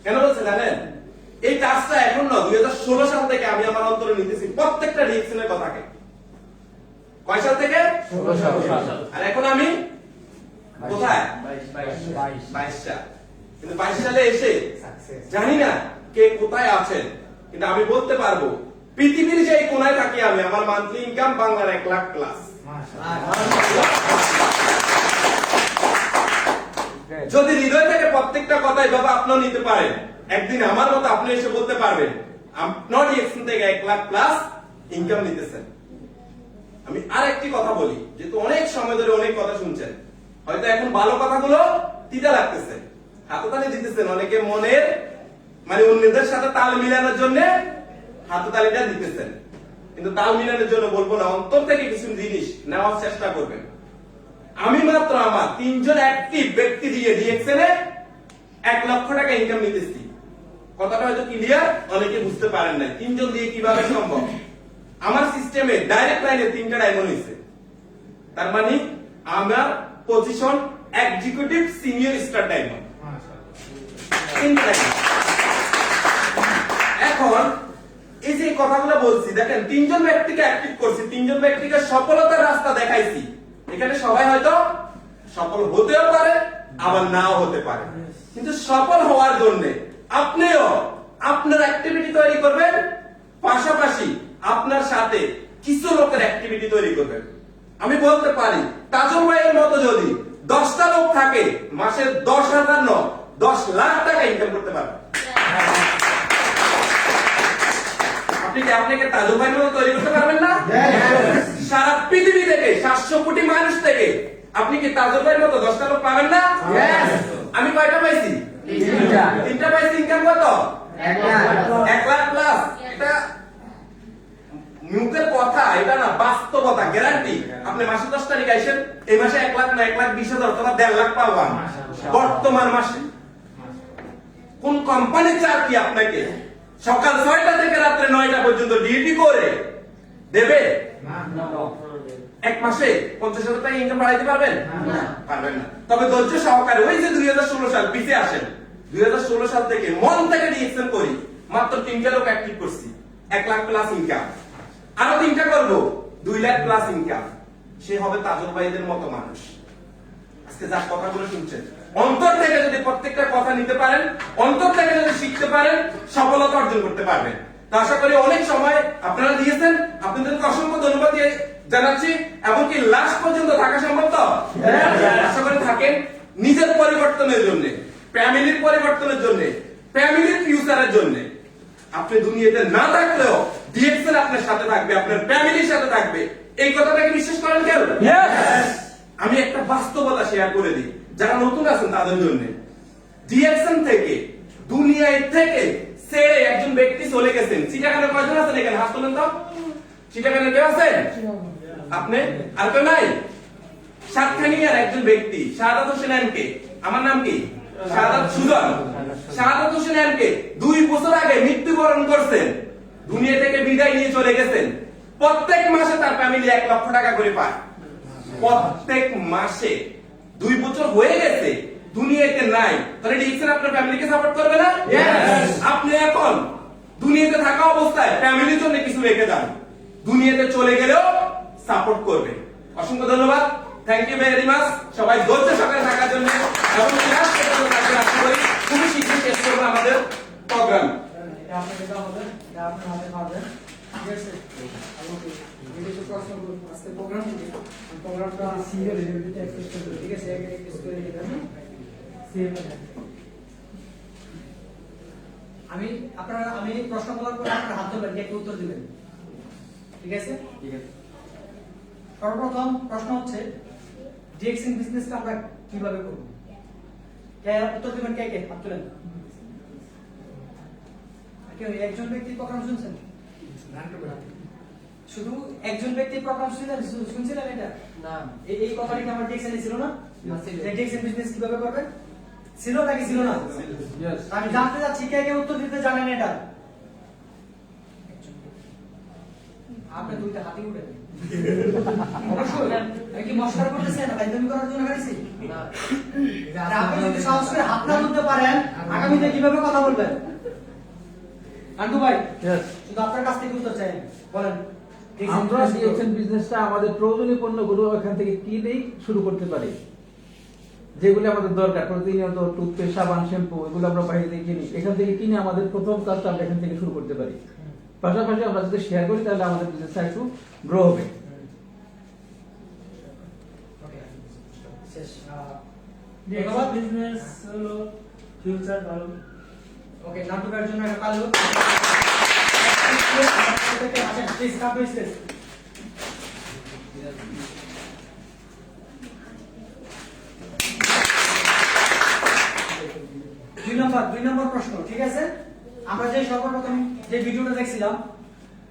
কেন বলছে জানেন? এই টাচটা এখন না 2016 সাল থেকে আমি আমার অন্তরে নিতেছি প্রত্যেকটা রিঅ্যাকশনের কথাকে। কয় সাল থেকে? 16 সাল। আর এখন আমি কোথায়? 22 সাল। কিন্তু 22 সালে এসে জানি না কে কোথায় আছেন, কিন্তু আমি বলতে পারবো পৃথিবীর যে কোনায় থাকি আমি, আমার মান্থলি ইনকাম বাংলার 1 লাখ প্লাস। যদি হৃদয় থেকে প্রত্যেকটা কথাই বাবা আপনিও নিতে পারেন, একদিন আমার মতো আপনি এসে বলতে পারবেন আপনার রিঅ্যাকশন থেকে 1 লাখ প্লাস ইনকাম নিতেছেন। আমি আর একটি কথা বলি, যেহেতু অনেক সময় ধরে অনেক কথা শুনছেন, হয়তো এখন ভালো কথাগুলো তিতা লাগতেছে, হাততালি দিতেছেন, অনেকে মনের মানে অন্যদের সাথে তাল মিলানোর জন্য হাততালিটা দিতেছেন, কিন্তু তাল মিলানোর জন্য বলবো না, অন্তর থেকে কিছু জিনিস নেওয়ার চেষ্টা করবেন। আমি মাত্র আমার 3 জন অ্যাক্টিভ ব্যক্তি দিয়ে রিঅ্যাকশনে 1 লক্ষ টাকা ইনকাম নিতেছি। কথাটা হয়তো ক্লিয়ার, অনেকে বুঝতে পারেন না 3 জন দিয়ে কিভাবে সম্ভব। আমার সিস্টেমে ডাইরেক্ট লাইনে 3টা ডায়মন্ড হইছে, তার মানে আমার position executive senior star diamond. এখন এই যে কথাগুলো বলছি দেখেন, 3 জন ব্যক্তিকে অ্যাক্টিভ করছি, 3 জন ব্যক্তিকে সফলতার রাস্তা দেখাইছি। এখানে সবাই হয়তো সফল হতেও পারে আবার নাও হতে পারে, কিন্তু সফল হওয়ার জন্য আপনিও আপনার অ্যাক্টিভিটি তৈরি করবেন, পাশাপাশি আপনার সাথে কিছু লোকের অ্যাক্টিভিটি তৈরি করবেন। আমি বলতে পারি তাজুল ভাইয়ের মতো যদি 10টা লোক থাকে, মাসে 10,000 ন 10 লাখ টাকা ইনকাম করতে পারবেন। আপনাকে তাজুল ভাইয়ের মতো তৈরি করতে পারবেন না? সারা পৃথিবী থেকে 700 কোটি মানুষ থেকে আপনি কি তাজুল ভাইয়ের মতো 10টা লোক পাবেন না? আমি কয়টা পাইছি? 3টা পাইছি। ইনকাম কত? 1 লাখ প্লাস। এটা মুখের কথা, এটা না বাস্তবতা, গ্যারান্টি। আপনি মাসে 10 তারিখ আইছেন, এই মাসে 1 লাখ না 1,20,000 অথবা 1.5 লাখ পাবেন বর্তমান মাসে। কোন কোম্পানি চাকরি আপনাকে সকাল 6টা থেকে রাত্রে 9টা পর্যন্ত ডিউটি করে দেবে? এক মাসে 50,000 টাকা ইনকাম বাড়াইতে পারবেন? পারবেন না। তবে ধৈর্য সহকারে ওই যে 2016 সাল পিছিয়ে আসেন, 2016 সাল থেকে মন থেকে রিঅ্যাকশন করি, মাত্র 3টা লোক অ্যাক্টিভ করছি, 1 লাখ প্লাস ইনকাম। আরো 3টা করব, 2 লাখ প্লাস ইনকাম। সে হবে তাজুল ভাইদের মতো মানুষ। আজকে যা কথাগুলো শুনছেন, অন্তর থেকে যদি প্রত্যেকটা কথা নিতে পারেন, অন্তর থেকে যদি শিখতে পারেন, সফলতা অর্জন করতে পারবেন। তো আশা করি অনেক সময় আপনারা দিয়েছেন, আপনাদেরকে অসংখ্য ধন্যবাদ জানাচ্ছি। এমনকি লাস্ট পর্যন্ত থাকা সম্ভব তো? আশা করি থাকেন, নিজের পরিবর্তনের জন্য, ফ্যামিলির পরিবর্তনের জন্য, ফ্যামিলির ফিউচারের জন্য। আপনি দুনিয়াতে না থাকলেও ডিএক্সএল আপনার সাথে থাকবে, আপনার ফ্যামিলির সাথে থাকবে। এই কথাটাকে বিশ্বাস করেন কেন? আমি একটা বাস্তবতা শেয়ার করে দিই যারা নতুন আছেন তাদের জন্য। ডিএক্সএল থেকে দুনিয়ায় থেকে ছেড়ে একজন ব্যক্তি চলে গেছেন। চিটাগাংয়ে কয়জন আছেন এখানে? হাত তুলেন তো। চিটাগাংয়ে কেউ আছেন? আপনি? আর কেউ নাই? সাতখানিয়ার একজন ব্যক্তি শাহাদাত হোসেন এমকে, আমার নাম কি? শাহাদাত সুজন। শাহাদাত হোসেন এমকে 2 বছর আগে মৃত্যুবরণ করছেন, দুনিয়া থেকে বিদায় নিয়ে চলে গেছেন। প্রত্যেক মাসে তার ফ্যামিলি 1 লক্ষ টাকা করে পায়। প্রত্যেক মাসে 2 বছর হয়ে গেছে দুনিয়াতে নাই, তাহলে ডিএক্সএন আপনার ফ্যামিলিকে সাপোর্ট করবে না? আপনি এখন দুনিয়াতে থাকা অবস্থায় ফ্যামিলির জন্য কিছু রেখে যান, দুনিয়াতে চলে গেলেও সাপোর্ট করবে। অসংখ্য ধন্যবাদ, থ্যাংক ইউ ভেরি মাচ সবাই ধৈর্য সহকারে থাকার জন্য, এবং ক্লাস পর্যন্ত থাকবেন আশা করি। খুবই শীঘ্রই শেষ করবো আমাদের প্রোগ্রাম। এটা আপনার এটা হবে, এটা আপনার হাতে পাবেন, ঠিক আছে? আমাকে ভিডিও প্রশ্ন করুন আজকে প্রোগ্রাম থেকে, প্রোগ্রামটা সিরিয়াল রিভিউতে অ্যাক্সেস করতে, ঠিক আছে? আগে অ্যাক্সেস করে দিবেন, সেভ আমি প্রশ্ন বলার পর আপনার হাত ধরবেন, কে উত্তর দিবেন, ঠিক আছে? ঠিক আছে। সর্বপ্রথম প্রশ্ন হচ্ছে ডিএক্সএন বিজনেসটা আমরা কিভাবে করব? কে উত্তর দিবেন? কে কে হাত তুলেন। কেউ একজন ব্যক্তির প্রোগ্রাম শুনছেন? শুধু একজন ব্যক্তির প্রোগ্রাম শুনছিলেন এটা? না, এই কথাটা কি আমার ডিএক্সএন ছিল না? ডিএক্সএন বিজনেস কিভাবে করবে ছিল নাকি ছিল না? আমি জানতে চাচ্ছি কে কে উত্তর দিতে জানেন এটা? আপনি দুইটা হাতি উঠে অবশ্যই কি মশকার করতেছেন, বাইদামি করার জন্য গাড়িছি না? আপনি যদি সাহস করে হাত না তুলতে পারেন আগামীতে কিভাবে কথা বলবেন? আন্টু ভাই, শুধু আপনার কাছ থেকে উত্তর চাই, বলেন। আমরা ডিএক্সএন বিজনেসটা আমাদের প্রয়োজনীয় পণ্যগুলো এখান থেকে কিনেই শুরু করতে পারি, যেগুলো আমাদের দরকার প্রতিনিয়ত, টুথপেস্ট, সাবান, শ্যাম্পু, এগুলো আমরা বাইরে থেকে কিনি, এখান থেকে কিনে আমাদের প্রথম কাজটা আমরা এখান থেকে শুরু করতে পারি। পাশাপাশি আমরা যদি শেয়ার করি তাহলে আমাদের বিজনেসটা একটু গ্রো হবে। ধন্যবাদ। বিজনেস হলো ফিউচার ভালো। ওকে, নাটু ভাইয়ের জন্য একটা কালো আসেন প্লিজ, কাপ স্টেজ। দুই নম্বর প্রশ্ন, ঠিক আছে? আমরা যে সর্বপ্রথম যে ভিডিওটা দেখছিলাম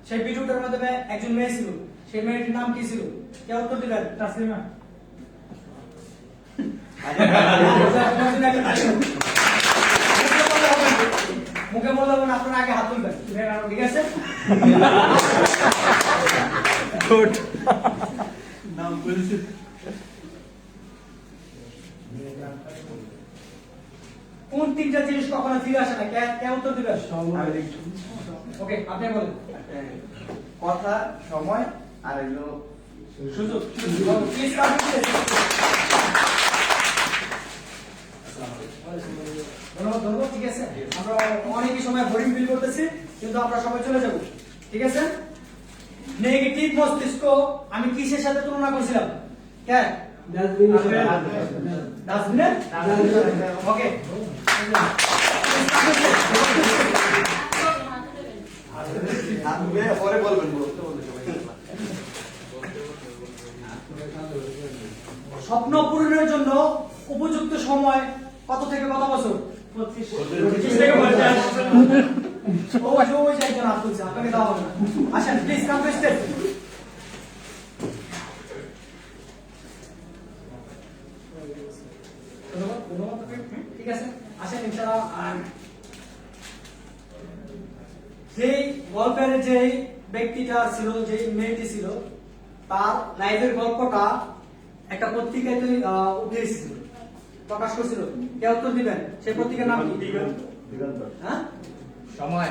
সেই ভিডিওটার মধ্যে একজন মেয়ে ছিল, সেই মেয়েটির নাম কি ছিল? কে উত্তর দিবেন? তাসলিমা। মুখে বলতে হবে না, আপনারা আগে হাত তুলবেন, ঠিক আছে? নাম বলেছি। কোন তিনটা জিনিস কখনো ফিরে আসে না? কে উত্তর দিবেন? ওকে, আপনি বলেন। কথা, সময় আর এগুলো সুযোগ। Please cup stage. ধন্যবাদ, ঠিক আছে? আমরা অনেকই সময় বোরিং ফিল করতেছি, কিন্তু আমরা সবাই চলে যাব, ঠিক আছে? নেগেটিভ মস্তিষ্ক আমি কিসের সাথে তুলনা করছিলাম? কে? ডাস্টবিনে? ওকে, পরে বলবেন। স্বপ্ন পূরণের জন্য উপযুক্ত সময় কত থেকে কত বছর? 25 থেকে 50। ওই যে একজন হাত তুলছে, আপনাকে দেওয়া হবে না। আসেন প্লিজ, কাম টু স্টেজ। ধন্যবাদ, ঠিক আছে? আসেন ইনশাআল্লাহ। যেই গল্পের যেই ব্যক্তিটা ছিল, যেই মেয়েটি ছিল, তার লাইফের গল্পটা একটা পত্রিকায় উঠে এসেছিল, প্রকাশ করছিল। কে উত্তর দিবেন? সেই পত্রিকার নাম কি? হ্যাঁ, সময়।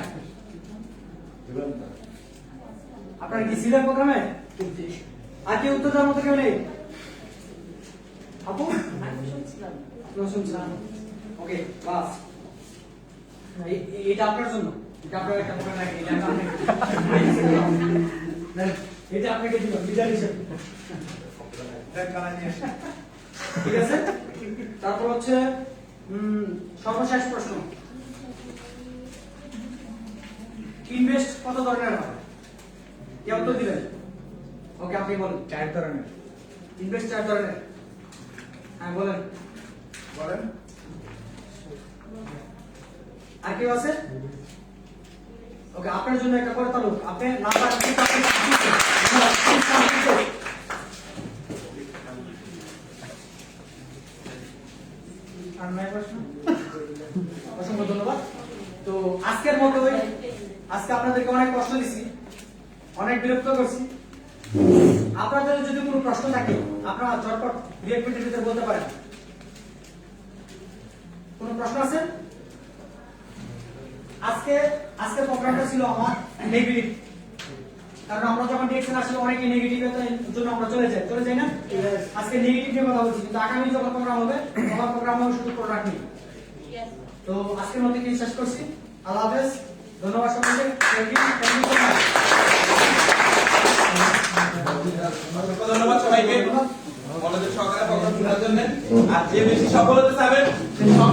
আপনারা কি ছিলেন প্রোগ্রামে? আর কি উত্তর দেওয়ার মতো কেউ নেই? আপু শুনছিলাম। ওকে, বাস এটা আপনার জন্য, এটা আপনার একটা প্রোগ্রাম রাখেন, এটা আপনাকে দিব বিদায় হিসেবে, ঠিক আছে? তারপর হচ্ছে সর্বশেষ প্রশ্ন, ইনভেস্ট কত ধরনের হয়? কে উত্তর দিবেন? ওকে, আপনি বলেন। 4 ধরনের। ইনভেস্ট 4 ধরনের। হ্যাঁ, বলেন। আর কেউ আছে? ওকে, আপনার জন্য একটা করে তালুক। আপনি না পারেন কিন্তু আপনি আর নাই প্রশ্ন? অসংখ্য ধন্যবাদ। তো আজকের মতোই, আজকে আপনাদেরকে অনেক কষ্ট দিছি, অনেক বিরক্ত করছি। আপনাদের যদি কোনো প্রশ্ন থাকে আপনারা ঝটপট 2 মিনিটের ভিতরে বলতে পারেন। কোনো প্রশ্ন আছে? আজকে প্রোগ্রামটা ছিল আমার নেগেটিভ, কারণ আমরা যখন ডিএক্সএল আসলে অনেকে নেগেটিভের জন্য আমরা চলে যাই না? আজকে নেগেটিভ নিয়ে কথা বলছি, কিন্তু আগামী যখন প্রোগ্রাম হবে তখন প্রোগ্রাম হবে শুধু প্রোডাক্ট নিয়ে। তো আজকের মতো কি শেষ করছি। আল্লাহ হাফেজ, ধন্যবাদ সবাইকে। Thank you so much. অসংখ্য ধন্যবাদ সবাইকে মনোযোগ সহকারে প্রোগ্রাম শোনার জন্য। আর যে বেশি সফল হতে চাবেন সে সব